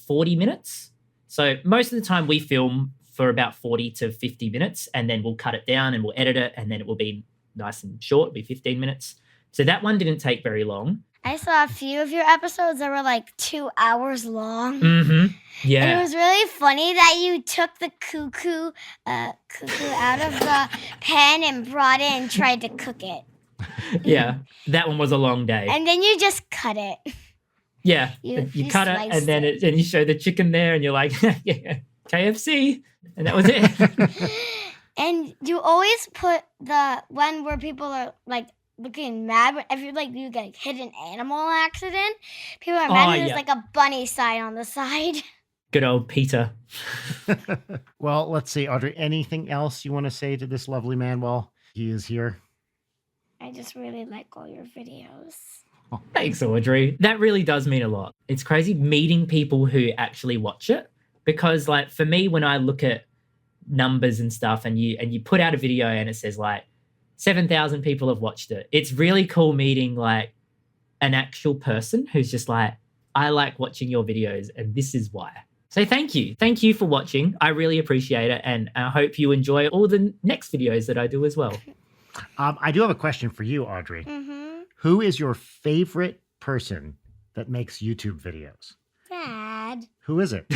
40 minutes. So most of the time we film for about 40 to 50 minutes, and then we'll cut it down and we'll edit it, and then it will be nice and short. It'll be 15 minutes. So that one didn't take very long. I saw a few of your episodes that were 2 hours long. Mm-hmm. Yeah. And it was really funny that you took the cuckoo out of the pen and brought it and tried to cook it. Yeah. That one was a long day. And then you just cut it. Yeah. You cut it, sliced and then it. and you show the chicken there, and you're like, yeah, KFC. And that was it. And you always put the one where people are looking mad whenever you get hit an animal accident. People are mad and there's a bunny sign on the side. Good old Peter. Well, let's see, Audrey, anything else you want to say to this lovely man while he is here? I just really like all your videos. Thanks, Audrey. That really does mean a lot. It's crazy meeting people who actually watch it, because for me, when I look at numbers and stuff and you put out a video and it says 7,000 people have watched it, it's really cool meeting an actual person who's just I like watching your videos and this is why. So thank you. Thank you for watching. I really appreciate it, and I hope you enjoy all the next videos that I do as well. I do have a question for you, Audrey. Mm-hmm. Who is your favorite person that makes YouTube videos? Dad. Who is it?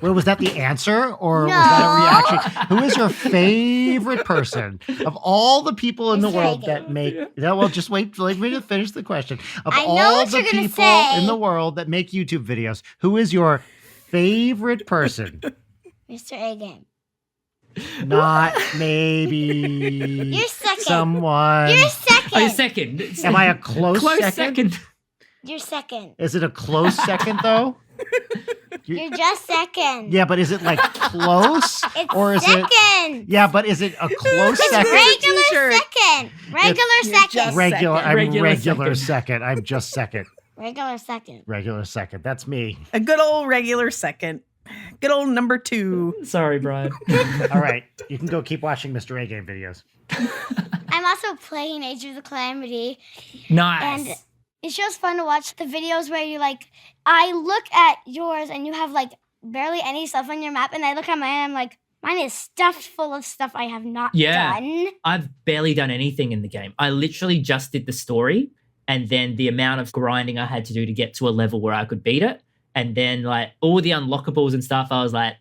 Well, was that the answer, or was No. that a reaction? Who is your favorite person of all the people in the Mr. world Hagen. that make? No, well, just wait for me to finish the question. Of I know all what the you're gonna people say. in the world that make YouTube videos, who is your favorite person? Mr. A-Game. Not maybe You're second. someone. You're second. Oh, second. Am I a close Close second? second. You're second. Is it a close second though? You're just second. Yeah, but is it close? It's or is second. it? Yeah, but is it a close It's second? regular T-shirt. second. Regular second. just Regular. second. I'm Regular regular second. second. I'm just second. Regular second. Regular second. That's me. A good old regular second. Good old number 2. Sorry, Brian. All right, you can go keep watching Mr. A Game videos. I'm also playing Age of the Calamity. Nice. And it's just fun to watch the videos where you I look at yours and you have barely any stuff on your map, and I look at mine and I'm like, mine is stuffed full of stuff I have not done. I've barely done anything in the game. I literally just did the story, and then the amount of grinding I had to do to get to a level where I could beat it. And then all the unlockables and stuff, I was like,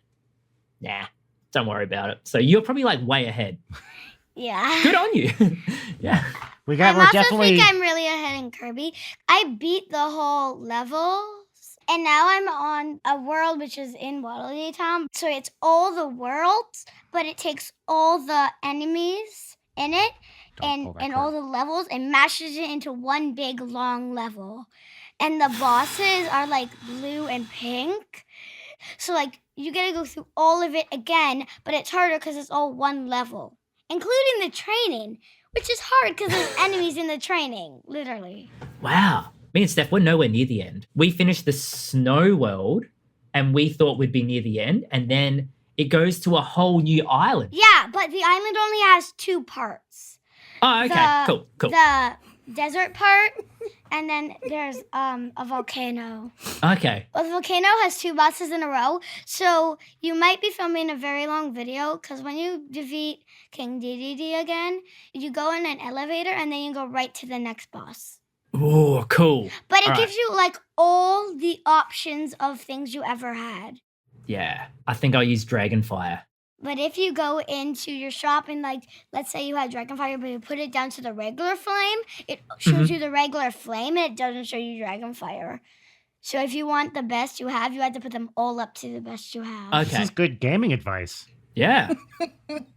nah, don't worry about it. So you're probably way ahead. Yeah. Good on you. Yeah. We got. I We're also definitely. think I'm really ahead in Kirby. I beat the whole levels, and now I'm on a world which is in Waddle Town. So it's all the worlds, but it takes all the enemies in it Don't pull that and all card. the levels and mashes it into one big long level. And the bosses are blue and pink. So you gotta go through all of it again, but it's harder because it's all one level, including the training, which is hard because there's enemies in the training, literally. Wow. Me and Steph, we're nowhere near the end. We finished the snow world and we thought we'd be near the end. And then it goes to a whole new island. Yeah, but the island only has 2 parts. Oh, okay. Cool. The desert part, and then there's a volcano. Okay. Well, the volcano has 2 bosses in a row, so you might be filming a very long video, because when you defeat King Dedede again, you go in an elevator, and then you go right to the next boss. Oh, cool. But it All gives you, like, all the options of things you ever had. Yeah. I think I'll use Dragonfire. But if you go into your shop and, like, let's say you had Dragonfire, but you put it down to the regular flame, it shows you the regular flame, and it doesn't show you Dragonfire. So if you want the best you have to put them all up to the best you have. Okay. This is good gaming advice. Yeah.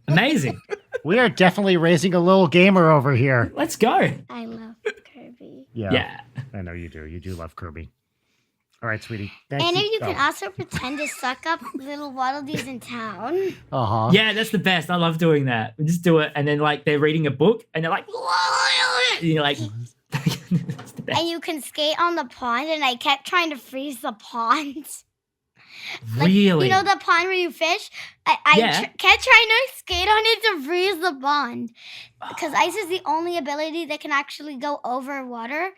Amazing. We are definitely raising a little gamer over here. Let's go. I love Kirby. Yeah. I know you do. You do love Kirby. All right, sweetie. Thank And you. you can also pretend to suck up little Waddle Dees in town. Uh-huh. Yeah, that's the best. I love doing that. We just do it, and then like they're reading a book, and they're like, and you're like, it's the best. And you can skate on the pond, and I kept trying to freeze the pond. Really? You know the pond where you fish? I Yeah. kept trying to skate on it to freeze the pond. Because ice is the only ability that can actually go over water.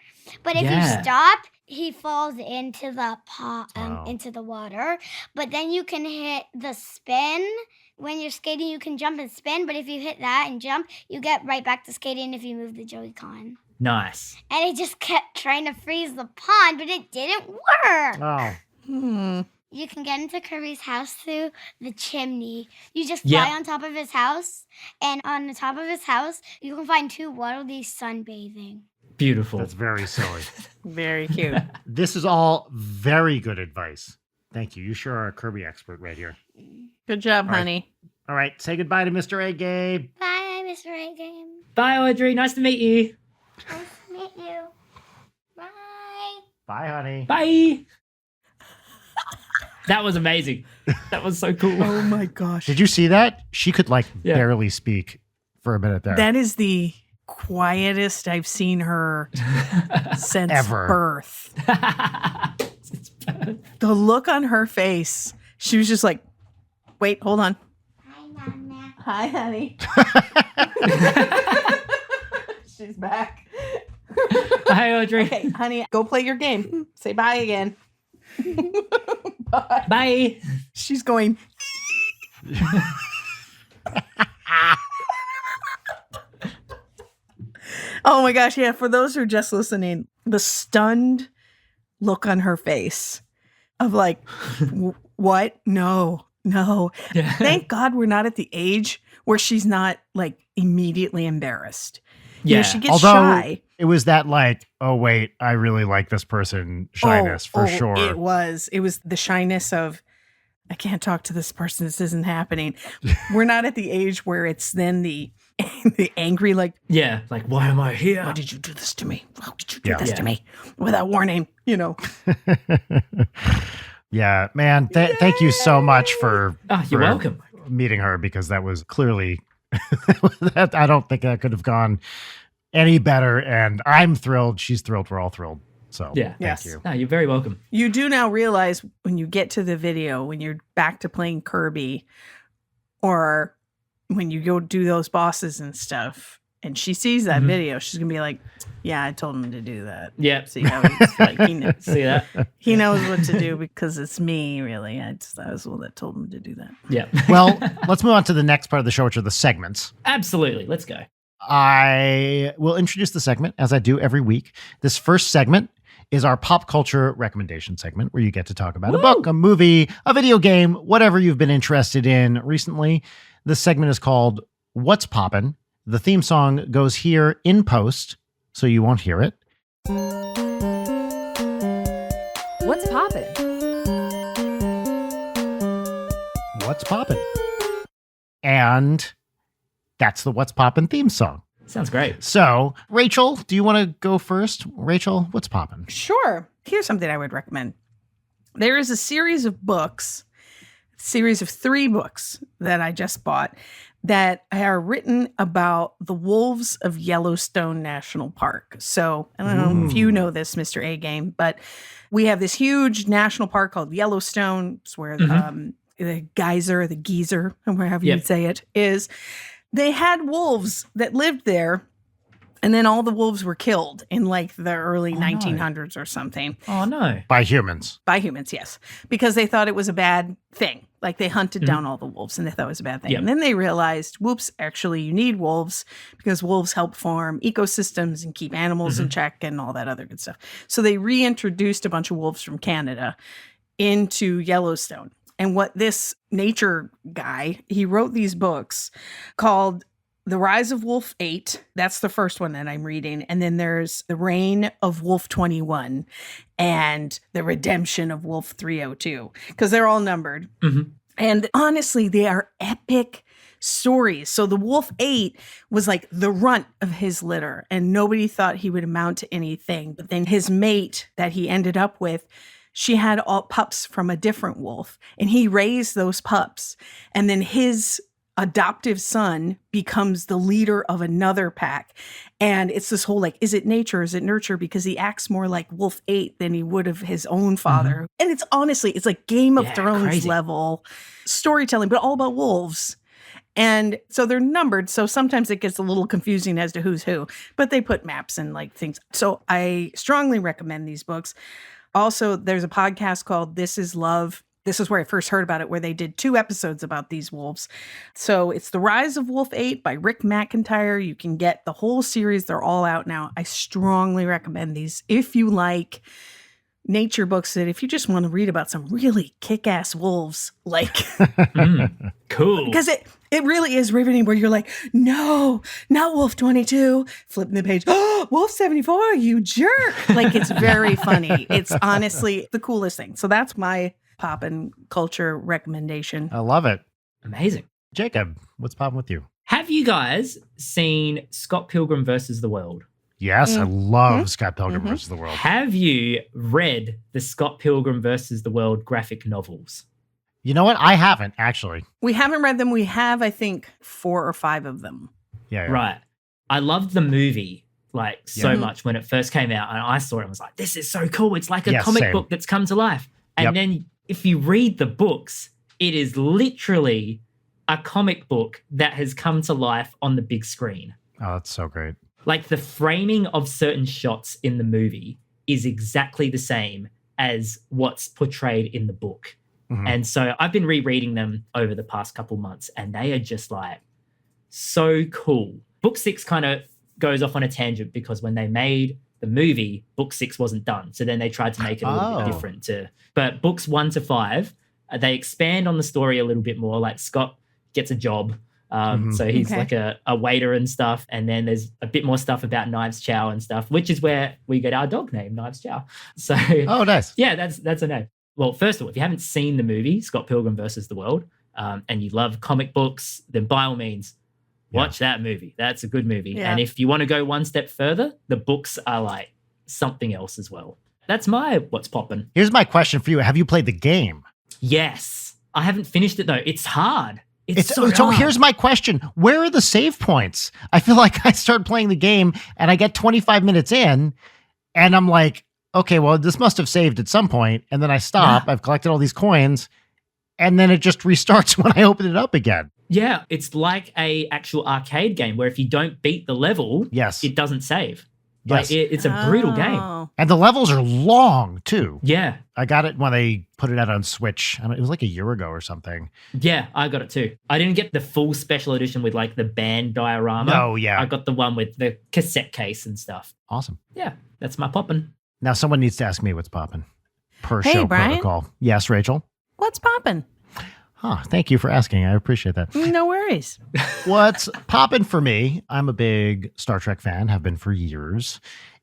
But if Yeah. you stop, he falls into the Wow. into the water. But then you can hit the spin. When you're skating, you can jump and spin. But if you hit that and jump, you get right back to skating if you move the Joy-Con. Nice. And I just kept trying to freeze the pond, but it didn't work. Oh. You can get into Kirby's house through the chimney. You just fly on top of his house, and on the top of his house, you can find 2 Waddle Dees sunbathing. Beautiful. That's very silly. Very cute. This is all very good advice. Thank you. You sure are a Kirby expert right here. Good job, All right. honey. All right. Say goodbye to Mr. A. Gabe. Bye, Mr. A Game. Bye, Audrey. Nice to meet you. Nice to meet you. Bye. Bye, honey. Bye. That was amazing. That was so cool. Oh my gosh. Did you see that? She could Yeah. barely speak for a minute there. That is the quietest I've seen her since Ever. birth. The look on her face, she was just like, wait, hold on. Hi, Mama. Hi, honey. She's back. Hi, Audrey. Okay, honey, go play your game. Say bye again. Bye. Bye. She's going. Oh my gosh, yeah, for those who are just listening, the stunned look on her face of like, what? No. Yeah. Thank God we're not at the age where she's not like immediately embarrassed. You know, she gets shy. It was that like, oh wait, I really like this person shyness for sure. It was the shyness of, I can't talk to this person. This isn't happening. We're not at the age where it's then the angry, like, Yeah. Like, why am I here? why did you do this to me? How did you do Yeah. this Yeah. to me without warning? You know. Yeah, man. Thank you so much for Oh, you're for welcome. meeting her, because that was clearly that I don't think that could have gone any better. And I'm thrilled. She's thrilled. We're all thrilled. So Yeah. thank Yes. you. No, you're very welcome. You do now realize when you get to the video, when you're back to playing Kirby, or when you go do those bosses and stuff, and she sees that Mhm. video, she's gonna be like, "Yeah, I told him to do that." Yeah. See how he's like, See that? he knows what to do because it's me. Really, I was the one that told him to do that. Yeah. Well, let's move on to the next part of the show, which are the segments. Absolutely. Let's go. I will introduce the segment as I do every week. This first segment is our pop culture recommendation segment, where you get to talk about a book, a movie, a video game, whatever you've been interested in recently. This segment is called What's Poppin'? The theme song goes here in post, so you won't hear it. What's poppin'? What's Poppin'? And that's the What's Poppin' theme song. Sounds great. So, Rachel, do you want to go first? Rachel, what's poppin'? Sure. Here's something I would recommend. There is a series of 3 books that I just bought that are written about the wolves of Yellowstone National Park. So I don't know if you know this, Mr. A Game, but we have this huge national park called Yellowstone. It's where the geyser, the geezer, or wherever Yep. you'd say it, is. They had wolves that lived there And then all the wolves were killed in like the early Oh, no. 1900s or something. Oh, no. By humans. By humans, yes. Because they thought it was a bad thing. Like they hunted down all the wolves and they thought it was a bad thing. Yep. And then they realized, whoops, actually you need wolves because wolves help form ecosystems and keep animals in check and all that other good stuff. So they reintroduced a bunch of wolves from Canada into Yellowstone. And what this nature guy, he wrote these books called The Rise of Wolf 8. That's the first one that I'm reading. And then there's The Reign of Wolf 21 and The Redemption of Wolf 302, because they're all numbered. And honestly, they are epic stories. So the Wolf 8 was like the runt of his litter, and nobody thought he would amount to anything. But then his mate that he ended up with, she had all pups from a different wolf, and he raised those pups. And then his adoptive son becomes the leader of another pack. And it's this whole like, is it nature? Is it nurture? Because he acts more like Wolf 8 than he would of his own father. And it's honestly, it's like Game of Thrones crazy. level storytelling, but all about wolves. And so they're numbered. So sometimes it gets a little confusing as to who's who, but they put maps and like things. So I strongly recommend these books. Also, there's a podcast called This Is Love. This is where I first heard about it, where they did 2 episodes about these wolves. So it's The Rise of Wolf 8 by Rick McIntyre. You can get the whole series. They're all out now. I strongly recommend these if you like nature books, that if you just want to read about some really kick-ass wolves, like Cool. because it really is riveting, where you're like, no, not Wolf 22, flipping the page, oh, Wolf 74, you jerk. Like, it's very funny. It's honestly the coolest thing. So that's my pop and culture recommendation. I love it. Amazing. Jacob, what's popping with you? Have you guys seen Scott Pilgrim versus the World? Yes, I love Scott Pilgrim versus the World. Have you read the Scott Pilgrim versus the World graphic novels? You know what? I haven't, actually. We haven't read them. We have, I think, 4 or 5 of them. Yeah. Right. I loved the movie like so Yeah. much when it first came out, and I saw it and was like, this is so cool. It's like a Yeah, comic same. book that's come to life. And then if you read the books, it is literally a comic book that has come to life on the big screen. Oh, that's so great. Like the framing of certain shots in the movie is exactly the same as what's portrayed in the book. And so I've been rereading them over the past couple months, and they are just like so cool. Book 6 kind of goes off on a tangent because when they made the movie, book 6 wasn't done. So then they tried to make it a little bit different but books 1 to 5, they expand on the story a little bit more. Like Scott gets a job. So he's like a waiter and stuff. And then there's a bit more stuff about Knives Chow and stuff, which is where we get our dog name, Knives Chow. So Oh, nice. yeah, that's a name. Well, first of all, if you haven't seen the movie, Scott Pilgrim versus the World, and you love comic books, then by all means, watch that movie. That's a good movie. Yeah. And if you want to go one step further, the books are like something else as well. That's my what's poppin'. Here's my question for you. Have you played the game? Yes. I haven't finished it though. It's hard. It's so so hard. here's my question. Where are the save points? I feel like I start playing the game and I get 25 minutes in and I'm like, okay, well, this must have saved at some point. And then I stop. I've collected all these coins and then it just restarts when I open it up again. Yeah, it's like a actual arcade game where if you don't beat the level, Yes. it doesn't save. Yes. Like it's a brutal game. Oh. And the levels are long too. Yeah. I got it when they put it out on Switch. It was like a year ago or something. Yeah, I got it too. I didn't get the full special edition with like the band diorama. No, yeah. I got the one with the cassette case and stuff. Awesome. Yeah, that's my poppin'. Now someone needs to ask me what's popping per Hey, show Brian. protocol. Yes, Rachel. What's poppin'? Thank you for asking. I appreciate that. No worries. What's popping for me? I'm a big Star Trek fan, have been for years.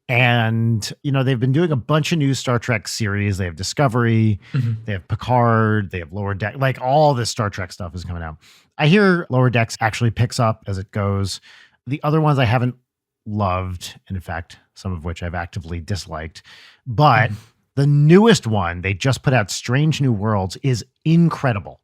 And, they've been doing a bunch of new Star Trek series. They have Discovery, they have Picard, they have Lower Deck, like all this Star Trek stuff is coming out. I hear Lower Decks actually picks up as it goes. The other ones I haven't loved, and in fact, some of which I've actively disliked. But the newest one, they just put out Strange New Worlds, is incredible.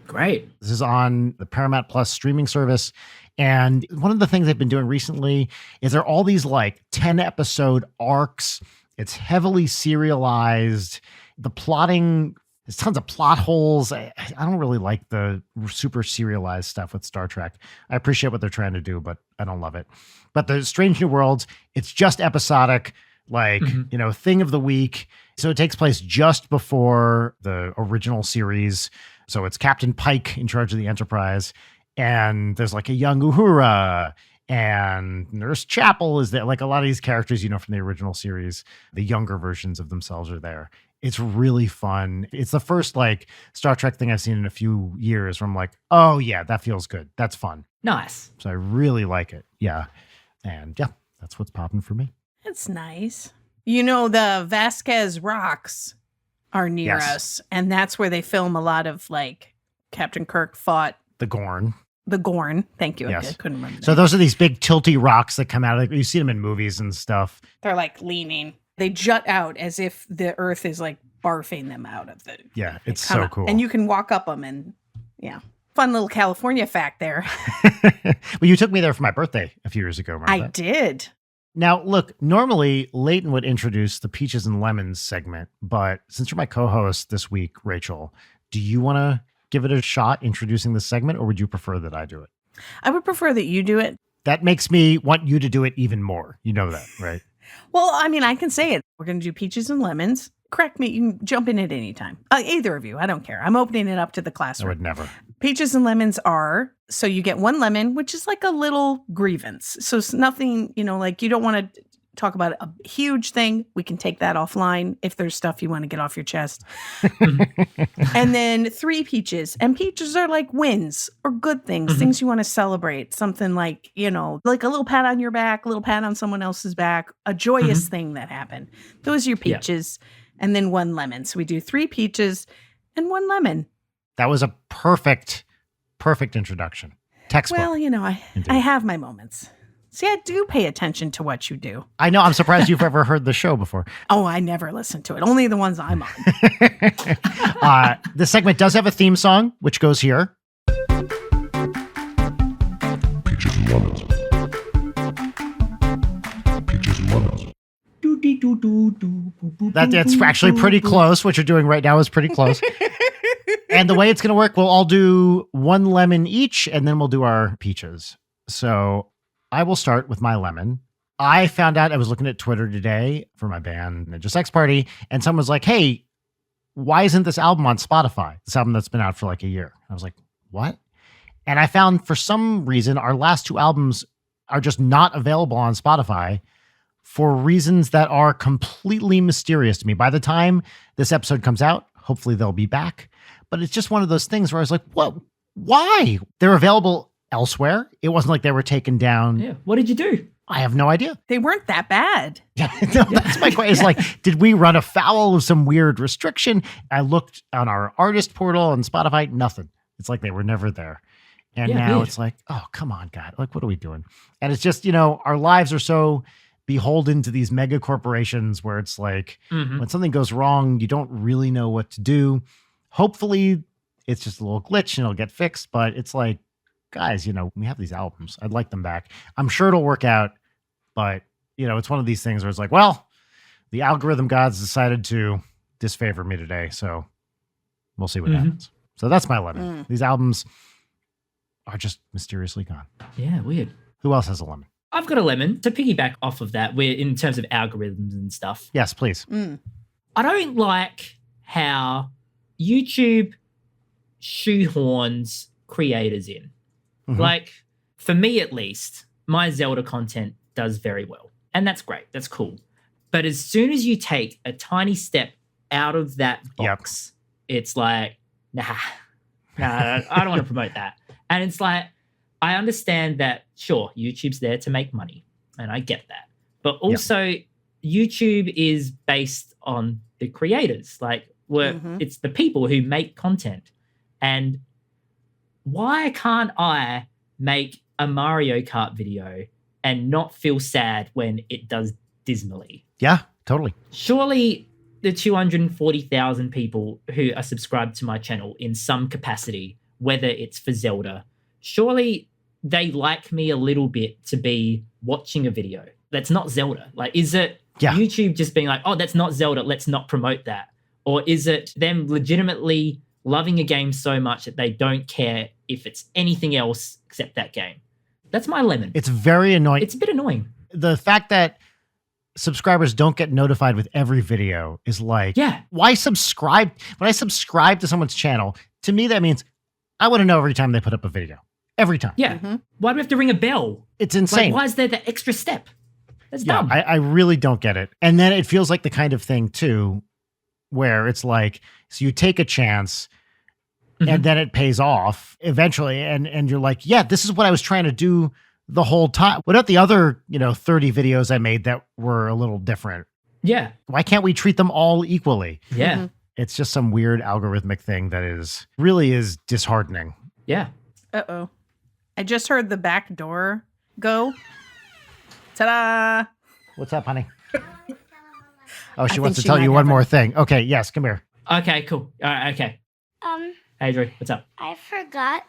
Great. This is on the Paramount Plus streaming service. And one of the things they've been doing recently is there are all these like 10 episode arcs. It's heavily serialized. The plotting There's tons of plot holes. I don't really like the super serialized stuff with Star Trek. I appreciate what they're trying to do, but I don't love it. But the Strange New Worlds, it's just episodic, like, thing of the week. So it takes place just before the original series. So it's Captain Pike in charge of the Enterprise. And there's like a young Uhura, and Nurse Chapel is there. Like a lot of these characters, from the original series, the younger versions of themselves are there. It's really fun. It's the first like Star Trek thing I've seen in a few years where I'm like, oh yeah, that feels good. That's fun. Nice. So I really like it. Yeah. And yeah, that's what's popping for me. It's nice. The Vasquez Rocks are near us, and that's where they film a lot of like Captain Kirk fought the Gorn. The Gorn. Thank you. Yes. I couldn't remember. So those are these big tilty rocks that come out of you see them in movies and stuff. They're like leaning. They jut out as if the earth is like barfing them out of the. Yeah, it's so cool. And you can walk up them and fun little California fact there. Well, you took me there for my birthday a few years ago. I did. Now, look, normally Leighton would introduce the Peaches and Lemons segment, but since you're my co-host this week, Rachel, do you want to give it a shot introducing this segment, or would you prefer that I do it? I would prefer that you do it. That makes me want you to do it even more. You know that, right? Well, I mean, I can say it. We're going to do Peaches and Lemons. Correct me. You can jump in at any time. Either of you. I don't care. I'm opening it up to the classroom. I would never. Peaches and lemons are, so you get one lemon, which is like a little grievance. So it's nothing, like you don't want to talk about a huge thing. We can take that offline if there's stuff you want to get off your chest. And then 3 peaches. And peaches are like wins or good things, things you want to celebrate. Something like, like a little pat on your back, a little pat on someone else's back, a joyous thing that happened. Those are your peaches. Yeah. And then 1 lemon. So we do 3 peaches and 1 lemon. That was a perfect introduction. Textbook. Well, I have my moments. See, I do pay attention to what you do. I know. I'm surprised you've ever heard the show before. Oh, I never listen to it. Only the ones I'm on. This segment does have a theme song, which goes here. Peaches and Lemons. Peaches and Lemons. That's actually pretty close. What you're doing right now is pretty close. And the way it's going to work, we'll all do 1 lemon each, and then we'll do our peaches. So I will start with my lemon. I found out, I was looking at Twitter today for my band, Ninja Sex Party, and someone was like, hey, why isn't this album on Spotify? This album that's been out for like a year. I was like, what? And I found for some reason, our last 2 albums are just not available on Spotify for reasons that are completely mysterious to me. By the time this episode comes out, hopefully they'll be back. But it's just one of those things where I was like, what? Why? They're available elsewhere. It wasn't like they were taken down. Yeah. What did you do? I have no idea. They weren't that bad. Yeah, no, that's my question. It's like, did we run afoul of some weird restriction? I looked on our artist portal and Spotify, nothing. It's like they were never there. And now it's like, oh, come on, God. Like, what are we doing? And it's just, our lives are so beholden to these mega corporations where it's like, when something goes wrong, you don't really know what to do. Hopefully it's just a little glitch and it'll get fixed, but it's like, guys, we have these albums. I'd like them back. I'm sure it'll work out, but it's one of these things where it's like, well, the algorithm gods decided to disfavor me today. So we'll see what happens. So that's my lemon. These albums are just mysteriously gone. Yeah. Weird. Who else has a lemon? I've got a lemon. To piggyback off of that, we're in terms of algorithms and stuff. Yes, please. I don't like how YouTube shoehorns creators in. Like, for me at least, my Zelda content does very well. And that's great. That's cool. But as soon as you take a tiny step out of that box, it's like, nah, I don't want to promote that. And it's like, I understand that, sure, YouTube's there to make money. And I get that. But also, YouTube is based on the creators. Like, it's the people who make content. And why can't I make a Mario Kart video and not feel sad when it does dismally? Yeah, totally. Surely the 240,000 people who are subscribed to my channel in some capacity, whether it's for Zelda, surely they like me a little bit to be watching a video that's not Zelda. Like, is it YouTube just being like, oh, that's not Zelda, let's not promote that? Or is it them legitimately loving a game so much that they don't care if it's anything else except that game? That's my lemon. It's very annoying. It's a bit annoying. The fact that subscribers don't get notified with every video is like, why subscribe? When I subscribe to someone's channel, to me, that means I want to know every time they put up a video. Every time. Yeah. Mm-hmm. Why do we have to ring a bell? It's insane. Like, why is there that extra step? That's dumb. I really don't get it. And then it feels like the kind of thing, too, where it's like, so you take a chance and then it pays off eventually. And you're like, yeah, this is what I was trying to do the whole time. What about the other, 30 videos I made that were a little different? Yeah. Why can't we treat them all equally? Yeah. Mm-hmm. It's just some weird algorithmic thing that really is disheartening. Yeah. Uh-oh. I just heard the back door go. Ta-da! What's up, honey? Oh, she I wants think to she tell might you one have more thing. Okay, yes, come here. Okay, cool. All right, okay. Hey, Drew, what's up? I forgot.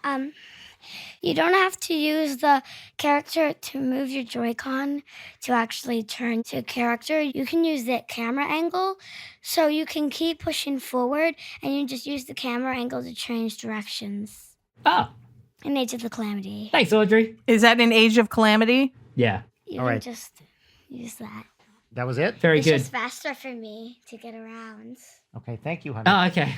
You don't have to use the character to move your Joy-Con to actually turn to a character. You can use the camera angle, so you can keep pushing forward, and you just use the camera angle to change directions. Oh. In Age of the Calamity. Thanks, Audrey. Is that an Age of Calamity? Yeah. You All can right. just use that. That was it? Very It's good. just faster for me to get around. Okay, thank you, honey. Oh, okay.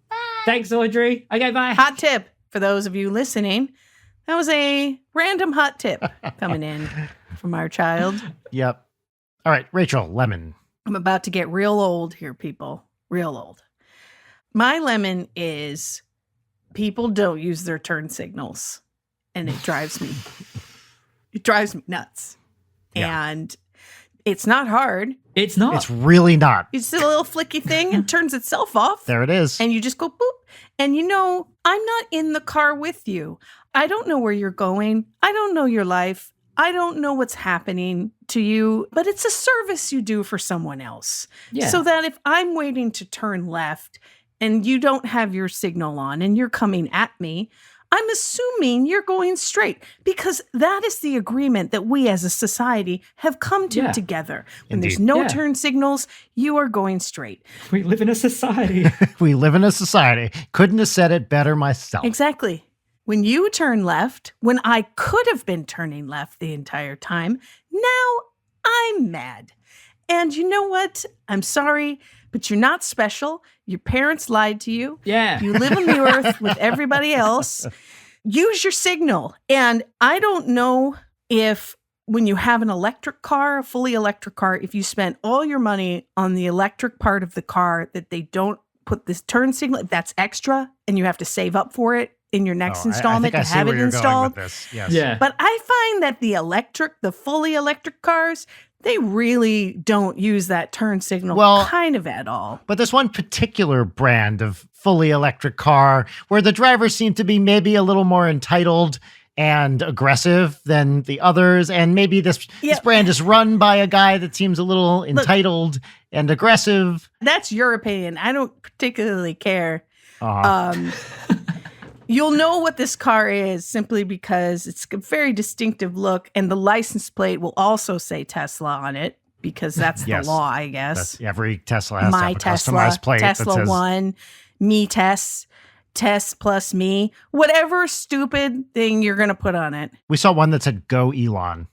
Bye. Thanks, Audrey. Okay, bye. Hot tip for those of you listening. That was a random hot tip coming in from our child. Yep. All right, Rachel, lemon. I'm about to get real old here, people. Real old. My lemon is people don't use their turn signals, and it drives me. It drives me nuts. Yeah. And it's not hard. It's not. It's really not. It's a little flicky thing and turns itself off. There it is. And you just go boop. And I'm not in the car with you. I don't know where you're going. I don't know your life. I don't know what's happening to you, but it's a service you do for someone else. Yeah. So that if I'm waiting to turn left and you don't have your signal on and you're coming at me, I'm assuming you're going straight because that is the agreement that we as a society have come to together. When there's Indeed. no turn signals, you are going straight. We live in a society. We live in a society. Couldn't have said it better myself. Exactly. When you turn left, when I could have been turning left the entire time, now I'm mad. And you know what? I'm sorry, but you're not special. Your parents lied to you. Yeah. You live on the earth with everybody else. Use your signal. And I don't know if when you have an electric car, a fully electric car, if you spent all your money on the electric part of the car that they don't put this turn signal, if that's extra and you have to save up for it in your next installment I to see have where it you're going installed. with this. Yes. Yeah. But I find that the fully electric cars, they really don't use that turn signal kind of at all. But there's one particular brand of fully electric car where the drivers seem to be maybe a little more entitled and aggressive than the others. And maybe this brand is run by a guy that seems a little entitled and aggressive. That's your opinion. I don't particularly care. Uh-huh. You'll know what this car is simply because it's a very distinctive look, and the license plate will also say Tesla on it because that's the law, I guess. Every Tesla has My to have a Tesla, customized plate Tesla that says 1, me Tess plus me, whatever stupid thing you're going to put on it. We saw one that said "Go Elon"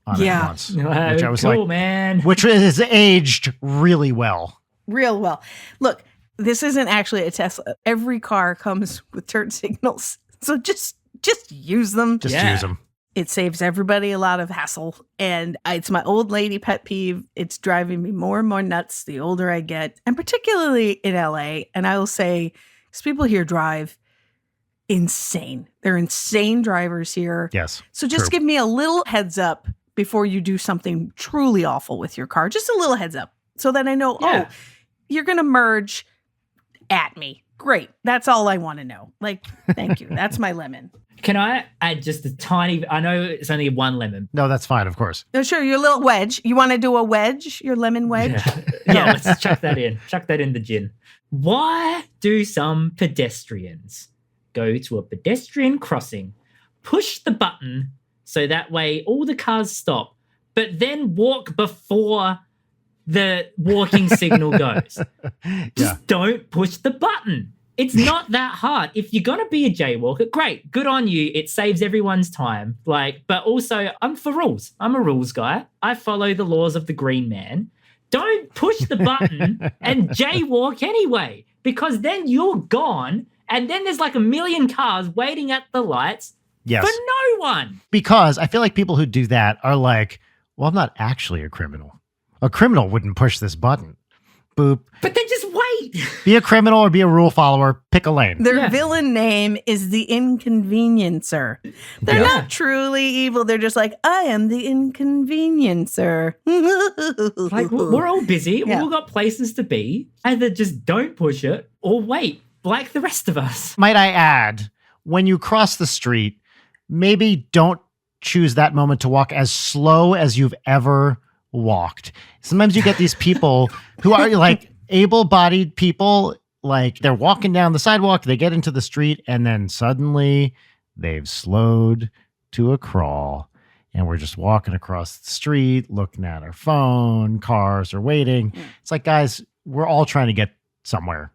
on it once, which I was cool, like, man. which is aged really well. Real well. Look, this isn't actually a Tesla. Every car comes with turn signals. So just use them. Just use them. It saves everybody a lot of hassle. And it's my old lady pet peeve. It's driving me more and more nuts the older I get. And particularly in LA. And I will say, because people here drive insane. They're insane drivers here. Yes. So just give me a little heads up before you do something truly awful with your car. Just a little heads up so that I know, you're going to merge at me. Great. That's all I want to know. Like, thank you. That's my lemon. Can I add just a tiny, I know it's only one lemon. No, that's fine, of course. No, sure. Your little wedge. You want to do a wedge? Your lemon wedge? Yeah, let's chuck that in. Chuck that in the gin. Why do some pedestrians go to a pedestrian crossing, push the button so that way all the cars stop, but then walk before the walking signal goes. Yeah. Just don't push the button. It's not that hard. If you're going to be a jaywalker, great, good on you. It saves everyone's time. But also I'm for rules. I'm a rules guy. I follow the laws of the green man. Don't push the button and jaywalk anyway, because then you're gone and then there's like a million cars waiting at the lights Yes. for no one. Because I feel like people who do that are like, well, I'm not actually a criminal. A criminal wouldn't push this button. Boop. But then just wait. Be a criminal or be a rule follower. Pick a lane. Their villain name is the Inconveniencer. They're not truly evil. They're just like, I am the Inconveniencer. Like, we're all busy. Yeah. We've all got places to be. Either just don't push it or wait like the rest of us. Might I add, when you cross the street, maybe don't choose that moment to walk as slow as you've ever walked. Sometimes you get these people who are like able-bodied people, like they're walking down the sidewalk, they get into the street, and then suddenly they've slowed to a crawl. And we're just walking across the street, looking at our phone, cars are waiting. It's like, guys, we're all trying to get somewhere.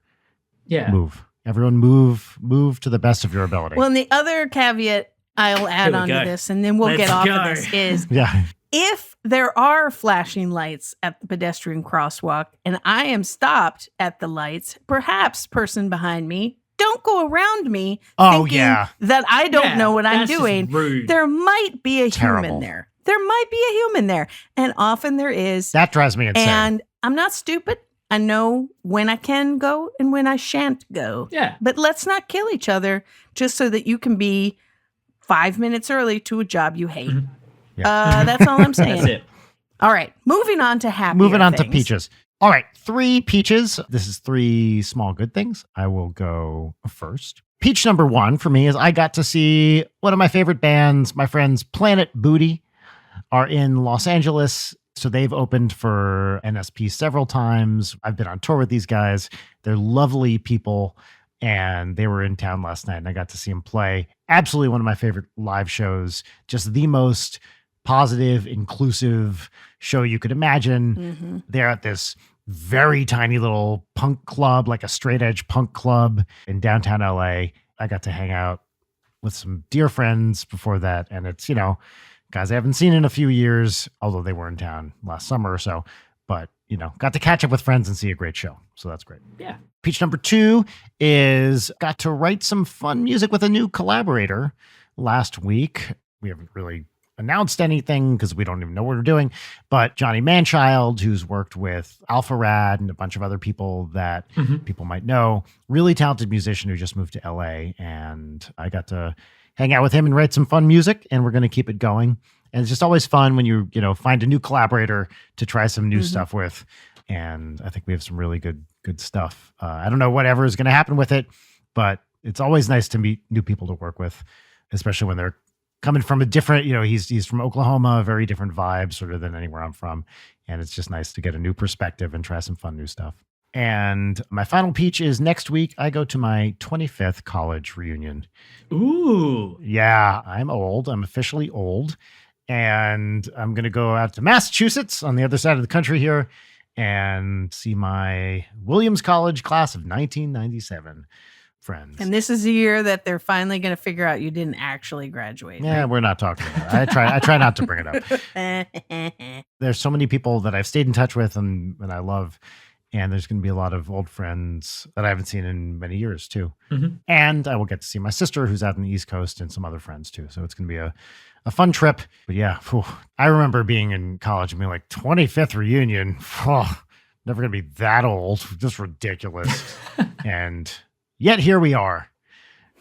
Yeah. Move. Everyone move to the best of your ability. Well, and the other caveat I'll add we on to go. this, and then we'll Let's get off go. of this, is yeah. if there are flashing lights at the pedestrian crosswalk and I am stopped at the lights, perhaps person behind me, don't go around me Oh, thinking yeah. that I don't Yeah, know what I'm that's just doing. rude. There might be a Terrible. human there. There might be a human there. And often there is. That drives me insane. And I'm not stupid. I know when I can go and when I shan't go. Yeah. But let's not kill each other just so that you can be 5 minutes early to a job you hate. That's all I'm saying. That's it. All right. Moving on to happy. Moving on to peaches. All right. 3 peaches. This is 3 small good things. I will go first. Peach number 1 for me is I got to see one of my favorite bands. My friends Planet Booty are in Los Angeles. So they've opened for NSP several times. I've been on tour with these guys. They're lovely people. And they were in town last night and I got to see them play. Absolutely one of my favorite live shows. Just the most positive, inclusive show you could imagine. Mm-hmm. They're at this very tiny little punk club, like a straight edge punk club in downtown LA. I got to hang out with some dear friends before that. And it's, you know, guys I haven't seen in a few years, although they were in town last summer or so. But, you know, got to catch up with friends and see a great show. So that's great. Yeah. Peach number 2 is got to write some fun music with a new collaborator last week. We haven't really announced anything because we don't even know what we're doing. But Johnny Manchild, who's worked with Alpha Rad and a bunch of other people that people might know, really talented musician who just moved to LA. And I got to hang out with him and write some fun music, and we're going to keep it going. And it's just always fun when you find a new collaborator to try some new stuff with. And I think we have some really good stuff. I don't know whatever is going to happen with it, but it's always nice to meet new people to work with, especially when they're coming from a different, he's from Oklahoma, a very different vibe sort of than anywhere I'm from. And it's just nice to get a new perspective and try some fun new stuff. And my final peach is next week, I go to my 25th college reunion. Ooh. Yeah, I'm old. I'm officially old. And I'm going to go out to Massachusetts on the other side of the country here and see my Williams College class of 1997 friends. And this is the year that they're finally going to figure out you didn't actually graduate. Yeah, we're not talking about it. I try not to bring it up. There's so many people that I've stayed in touch with and I love. And there's going to be a lot of old friends that I haven't seen in many years too. And I will get to see my sister who's out in the East Coast and some other friends too. So it's going to be a fun trip. But yeah, I remember being in college and being like 25th reunion. Never going to be that old. Just ridiculous. And yet here we are.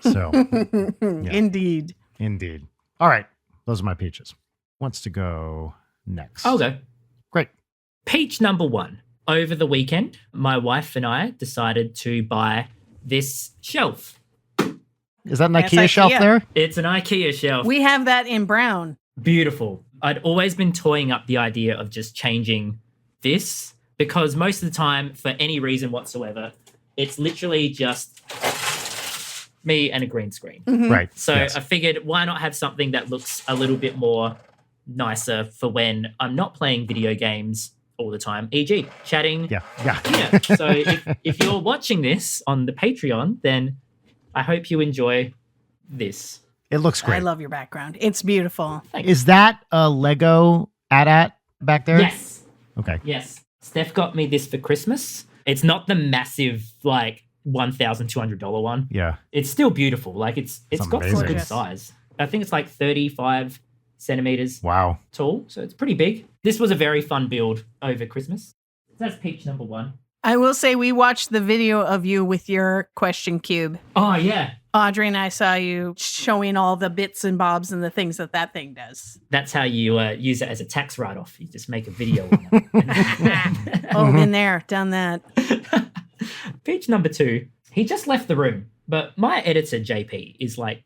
So yeah. Indeed. All right. Those are my peaches. Wants to go next? I'll go. Great. Peach number 1. Over the weekend, my wife and I decided to buy this shelf. Is that an That's IKEA shelf IKEA. there? It's an IKEA shelf. We have that in brown. Beautiful. I'd always been toying up the idea of just changing this because most of the time, for any reason whatsoever, it's literally just me and a green screen. Right. So yes. I figured, why not have something that looks a little bit more nicer for when I'm not playing video games all the time, e.g. chatting. Yeah. So if you're watching this on the Patreon, then I hope you enjoy this. It looks great. I love your background. It's beautiful. Thanks. Is that a Lego AT-AT back there? Yes. Okay. Yes. Steph got me this for Christmas. It's not the massive, like, $1,200 one. Yeah. It's still beautiful. Like, it's got some amazing. good size. I think it's like 35 centimeters Wow. tall, so it's pretty big. This was a very fun build over Christmas. That's peach number 1. I will say we watched the video of you with your question cube. Oh, yeah. Audrey and I saw you showing all the bits and bobs and the things that thing does. That's how you use it as a tax write-off. You just make a video on it. Oh, been there, done that. Peach number 2, he just left the room, but my editor, JP, is like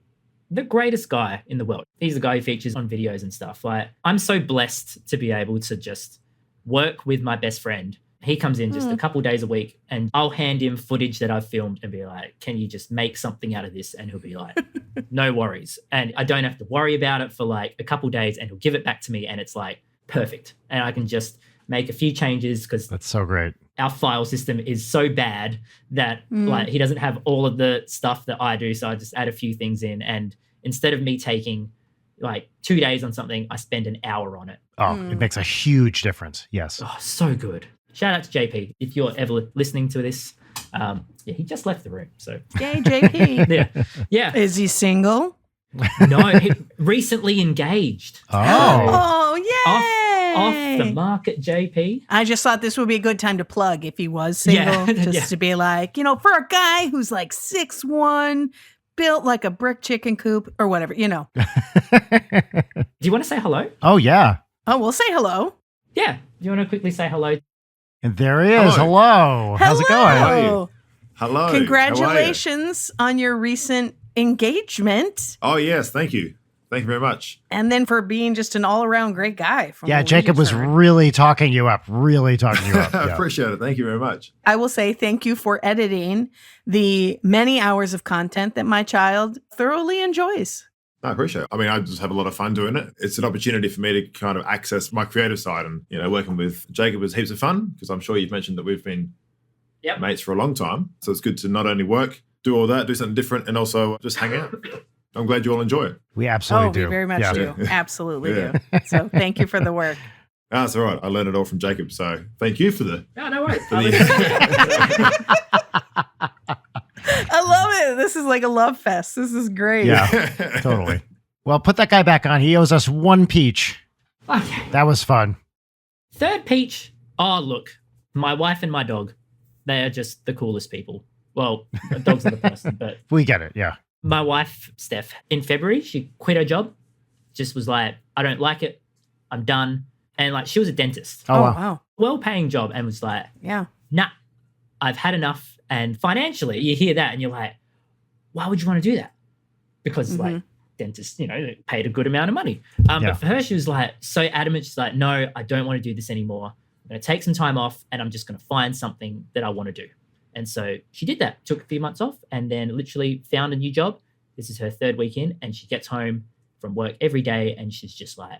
the greatest guy in the world. He's the guy who features on videos and stuff. Like, I'm so blessed to be able to just work with my best friend. He comes in just a couple days a week and I'll hand him footage that I've filmed and be like, can you just make something out of this? And he'll be like, no worries. And I don't have to worry about it for like a couple days, and he'll give it back to me and it's like perfect. And I can just make a few changes because That's so great. our file system is so bad that like he doesn't have all of the stuff that I do. So I just add a few things in, and instead of me taking like 2 days on something, I spend an hour on it. Oh, it makes a huge difference. Yes. Oh, so good. Shout out to JP. If you're ever listening to this, yeah, he just left the room. So Yay, JP. yeah. Is he single? No, he recently engaged. Oh. Oh, yay. Off the market, JP. I just thought this would be a good time to plug if he was single, Yeah. just to be like, you know, for a guy who's like 6'1", built like a brick chicken coop or whatever, you know. Do you want to say hello? Oh, yeah. Oh, we'll say hello. Yeah. Do you want to quickly say hello? And there he is. Hello. How's it going? How are you? Hello. Congratulations on your recent engagement. Oh, yes. Thank you. Thank you very much. And then for being just an all-around great guy. From Yeah, what Jacob we've was heard. really talking you up. I Yeah. appreciate it. Thank you very much. I will say thank you for editing the many hours of content that my child thoroughly enjoys. I appreciate it. I mean, I just have a lot of fun doing it. It's an opportunity for me to kind of access my creative side, and, you know, working with Jacob was heaps of fun because I'm sure you've mentioned that we've been mates for a long time. So it's good to not only work, do all that, do something different, and also just hang out. I'm glad you all enjoy it. We absolutely do. We very much Yeah. do. Absolutely Yeah. do. So thank you for the work. That's all right. I learned it all from Jacob. So thank you for the... No, no worries. I love it. This is like a love fest. This is great. Yeah, totally. Well, put that guy back on. He owes us 1 peach. Okay. That was fun. Third peach. Oh, look, my wife and my dog, they are just the coolest people. Well, the dog's not a person, but We get it. Yeah. my wife, Steph, in February, she quit her job. Just was like, I don't like it. I'm done. And like, she was a dentist. Oh, wow. Wow. Well-paying job, and was like, Yeah. nah, I've had enough. And financially, you hear that and you're like, why would you want to do that? Because like dentists, you know, they paid a good amount of money. Yeah. But for her, she was like so adamant. She's like, no, I don't want to do this anymore. I'm going to take some time off and I'm just going to find something that I want to do. And so she did that, took a few months off, and then literally found a new job. This is her 3rd week in, and she gets home from work every day and she's just like,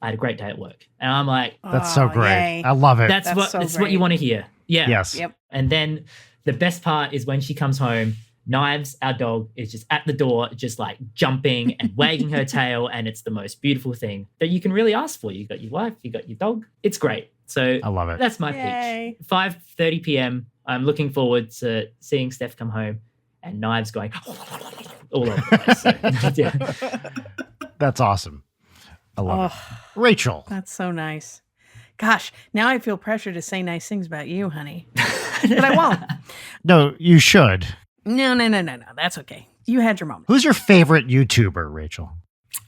I had a great day at work. And I'm like, That's so Oh, great. yay. I love it. that's what so what great. you want to hear. Yeah. Yes. Yep. And then the best part is when she comes home, Knives, our dog, is just at the door, just like jumping and wagging her tail. And it's the most beautiful thing that you can really ask for. You got your wife, you got your dog. It's great. So I love it. that's my Yay. peach. 5:30 p.m. I'm looking forward to seeing Steph come home and Knives going all over the place. So, yeah. That's awesome. I love Oh, it. Rachel. that's so nice. Gosh, now I feel pressure to say nice things about you, honey. But I won't. No, you should. No. That's okay. You had your moment. Who's your favorite YouTuber, Rachel?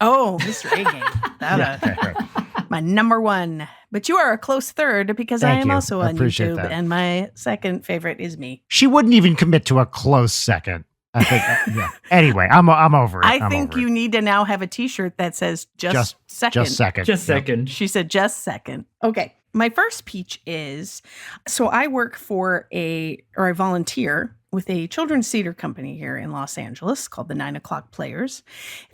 Oh, Mr. A-Game. My number 1. But you are a close third because I Thank am you. also I on appreciate YouTube. that. And my second favorite is me. She wouldn't even commit to a close second. I think. Yeah. Anyway, I'm over it. I I'm think over you it. need to now have a t-shirt that says just second. Just second. Just Yep. second. She said just second. Okay. My first peach is, so I work for I volunteer with a children's theater company here in Los Angeles called the 9 O'Clock Players,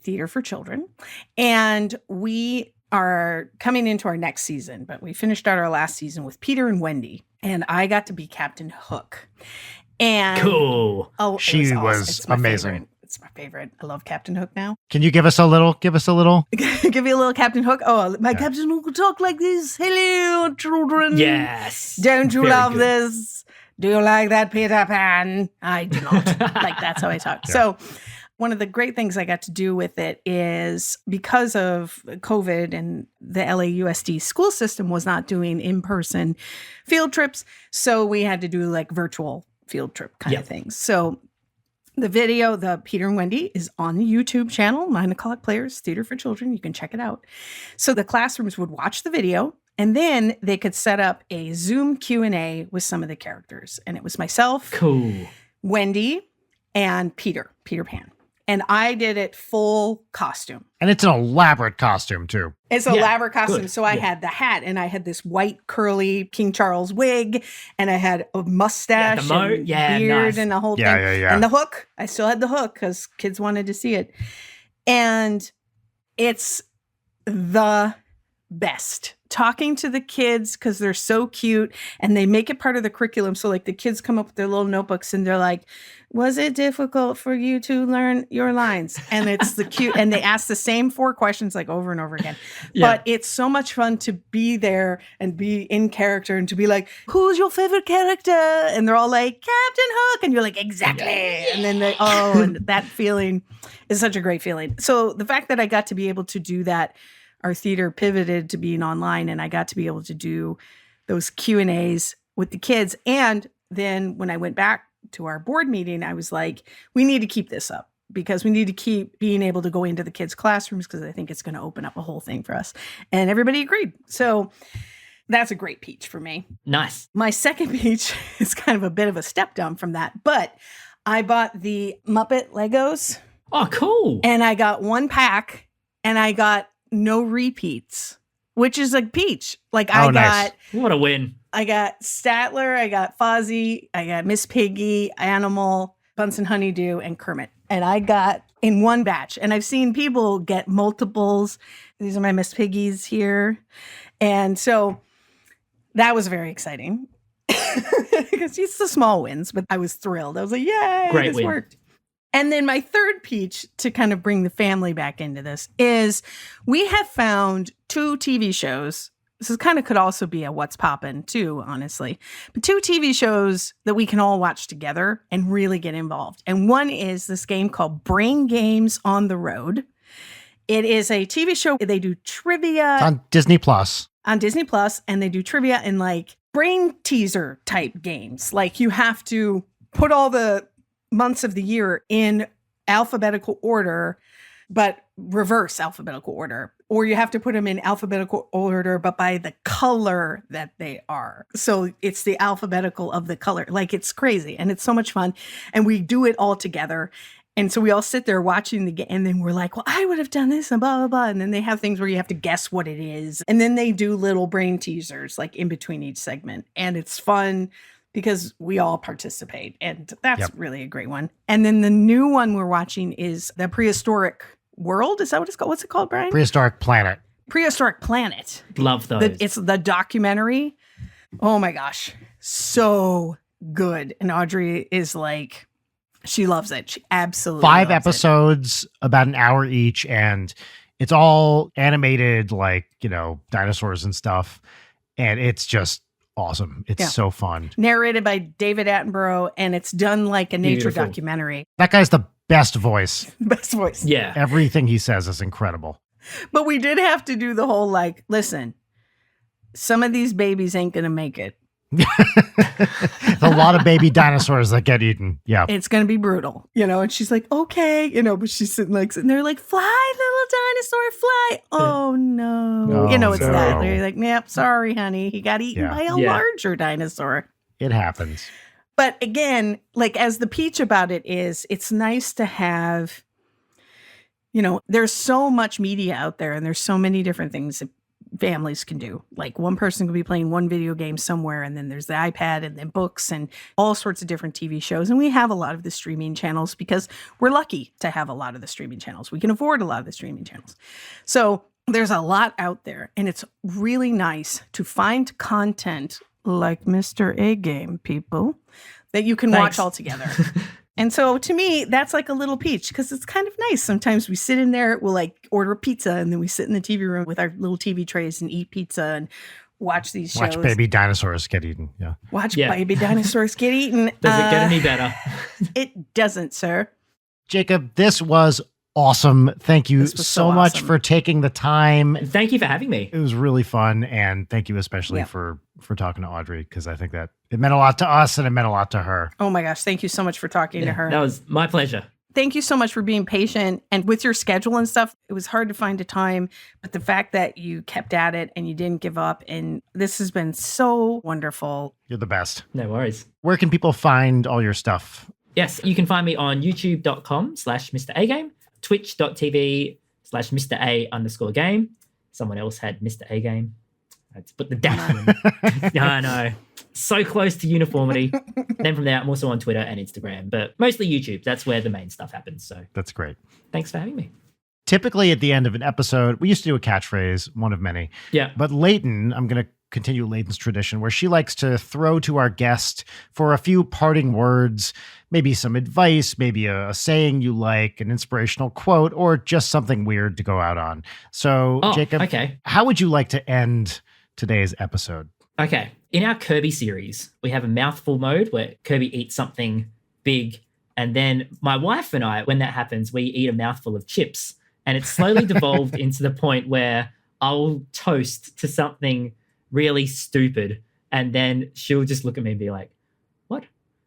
Theater for Children. And we are coming into our next season, but we finished out our last season with Peter and Wendy, and I got to be Captain Hook. And cool. Oh, she was It's my amazing. favorite. It's my favorite. I love Captain Hook now. Can you give us a little? Give you a little Captain Hook. Oh, my Captain Hook will talk like this. Hello, children. Yes. Don't you Very love good. this? Do you like that, Peter Pan? I do not. Like, that's how I talk. Yeah. So one of the great things I got to do with it is because of COVID and the LAUSD school system was not doing in-person field trips. So we had to do like virtual field trip kind of things. So the video, the Peter and Wendy, is on the YouTube channel, 9 O'Clock Players, Theater for Children. You can check it out. So the classrooms would watch the video, and then they could set up a Zoom Q&A with some of the characters. And it was myself, Cool. Wendy, and Peter Pan. And I did it full costume. And it's an elaborate costume, too. It's an Yeah, elaborate costume. good. So I had the hat, and I had this white curly King Charles wig, and I had a mustache and beard nice. and the whole Yeah, thing. yeah, yeah. And the hook. I still had the hook because kids wanted to see it. And it's the best. Talking to the kids because they're so cute and they make it part of the curriculum. So like the kids come up with their little notebooks and they're like, was it difficult for you to learn your lines? And it's the cute, and they ask the same 4 questions like over and over again. Yeah. But it's so much fun to be there and be in character and to be like, who's your favorite character? And they're all like, Captain Hook. And you're like, exactly. And then and that feeling is such a great feeling. So the fact that I got to be able to do that, our theater pivoted to being online, and I got to be able to do those Q&As with the kids. And then when I went back to our board meeting, I was like, we need to keep this up because we need to keep being able to go into the kids' classrooms because I think it's going to open up a whole thing for us. And everybody agreed. So that's a great peach for me. Nice. My second peach is kind of a bit of a step down from that, but I bought the Muppet Legos. Oh, cool. And I got 1 pack, and I got no repeats, which is like peach. Like nice. What a win. I got Statler, I got Fozzie, I got Miss Piggy, Animal, Bunsen Honeydew, and Kermit. And I got in 1 batch. And I've seen people get multiples. These are my Miss Piggies here. And so that was very exciting. Because it's the small wins, but I was thrilled. I was like, yay, Great this win. worked. And then my third peach to kind of bring the family back into this is we have found 2 TV shows. This kind of could also be a What's Poppin' too, honestly. But 2 TV shows that we can all watch together and really get involved. And one is this game called Brain Games on the Road. It is a TV show. They do trivia It's on Disney Plus. on Disney Plus, and they do trivia and like brain teaser type games. Like you have to put all the months of the year in alphabetical order, but reverse alphabetical order. Or you have to put them in alphabetical order, but by the color that they are. So it's the alphabetical of the color. Like it's crazy and it's so much fun. And we do it all together. And so we all sit there watching the game, and then we're like, well, I would have done this and blah, blah, blah. And then they have things where you have to guess what it is. And then they do little brain teasers like in between each segment. And it's fun because we all participate. And that's really a great one. And then the new one we're watching is The Prehistoric World. Is that what it's called? What's it called, Brian? Prehistoric Planet. Prehistoric Planet. Love those. It's the documentary. Oh my gosh. So good. And Audrey is like, she loves it. She absolutely 5 loves episodes, about an hour each, and it's all animated like, dinosaurs and stuff. And it's just awesome. It's so fun. Narrated by David Attenborough, and it's done like a nature Beautiful. documentary. That guy's the best voice. Best voice. Yeah. Everything he says is incredible. But we did have to do the whole like, listen, some of these babies ain't going to make it. A lot of baby dinosaurs that get eaten. Yeah. It's going to be brutal, and she's like, okay, but she's sitting there like, fly, little dinosaur, fly. Oh no. Oh, it's no. that. They're like, yep, sorry, honey. He got eaten by a Yeah. larger dinosaur. It happens. But again, like as the peach about it is, it's nice to have, there's so much media out there and there's so many different things that families can do. Like one person could be playing one video game somewhere, and then there's the iPad and then books and all sorts of different TV shows. And we have a lot of the streaming channels because we're lucky to have a lot of the streaming channels. We can afford a lot of the streaming channels. So There's a lot out there, and it's really nice to find content like Mr. A Game, people, that you can watch all together. And so to me, that's like a little peach because it's kind of nice. Sometimes we sit in there, we'll like order a pizza, and then we sit in the TV room with our little TV trays and eat pizza and watch these shows. Watch baby dinosaurs get eaten. Yeah. Watch baby dinosaurs get eaten. Does it get any better? It doesn't, sir. Jacob, this was awesome. Thank you so much awesome. for taking the time. And thank you for having me. It was really fun. And thank you especially for talking to Audrey, because I think that it meant a lot to us and it meant a lot to her. Oh my gosh. Thank you so much for talking to her. That was my pleasure. Thank you so much for being patient. And with your schedule and stuff, it was hard to find a time. But the fact that you kept at it and you didn't give up, and this has been so wonderful. You're the best. No worries. Where can people find all your stuff? Yes, you can find me on youtube.com/Mr. A Game, twitch.tv/Mr. A_game. Someone else had Mr. A Game. I had to put the dash in. Yeah, I know. So close to uniformity. Then from there, I'm also on Twitter and Instagram, but mostly YouTube. That's where the main stuff happens. So that's great. Thanks for having me. Typically at the end of an episode, we used to do a catchphrase, one of many. Yeah. But Leighton, I'm going to continue Leighton's tradition where she likes to throw to our guest for a few parting words, maybe some advice, maybe a saying you like, an inspirational quote, or just something weird to go out on. So, Jacob, how would you like to end today's episode? Okay. In our Kirby series, we have a mouthful mode where Kirby eats something big. And then my wife and I, when that happens, we eat a mouthful of chips. And it's slowly devolved into the point where I'll toast to something really stupid. And then she'll just look at me and be like, what?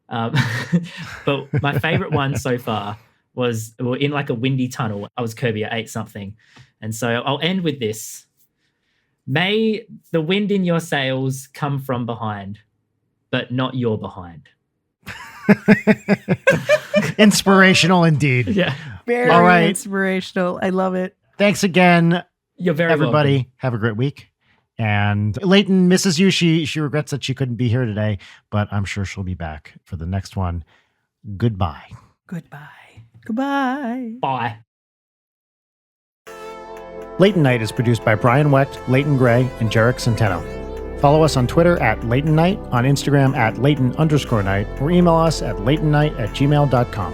But my favorite one so far was in like a windy tunnel. I was Kirby, I ate something. And so I'll end with this. May the wind in your sails come from behind, but not your behind. Inspirational indeed. Yeah. Very all right. Inspirational. I love it. Thanks again. You're very everybody. welcome. Have a great week. And Leighton misses you. She regrets that she couldn't be here today, but I'm sure she'll be back for the next one. Goodbye. Goodbye. Goodbye. Bye. Leighton Night is produced by Brian Wecht, Leighton Gray, and Jarek Centeno. Follow us on Twitter at Leighton Night, on Instagram at Leighton_Night, or email us at leightonnight@gmail.com.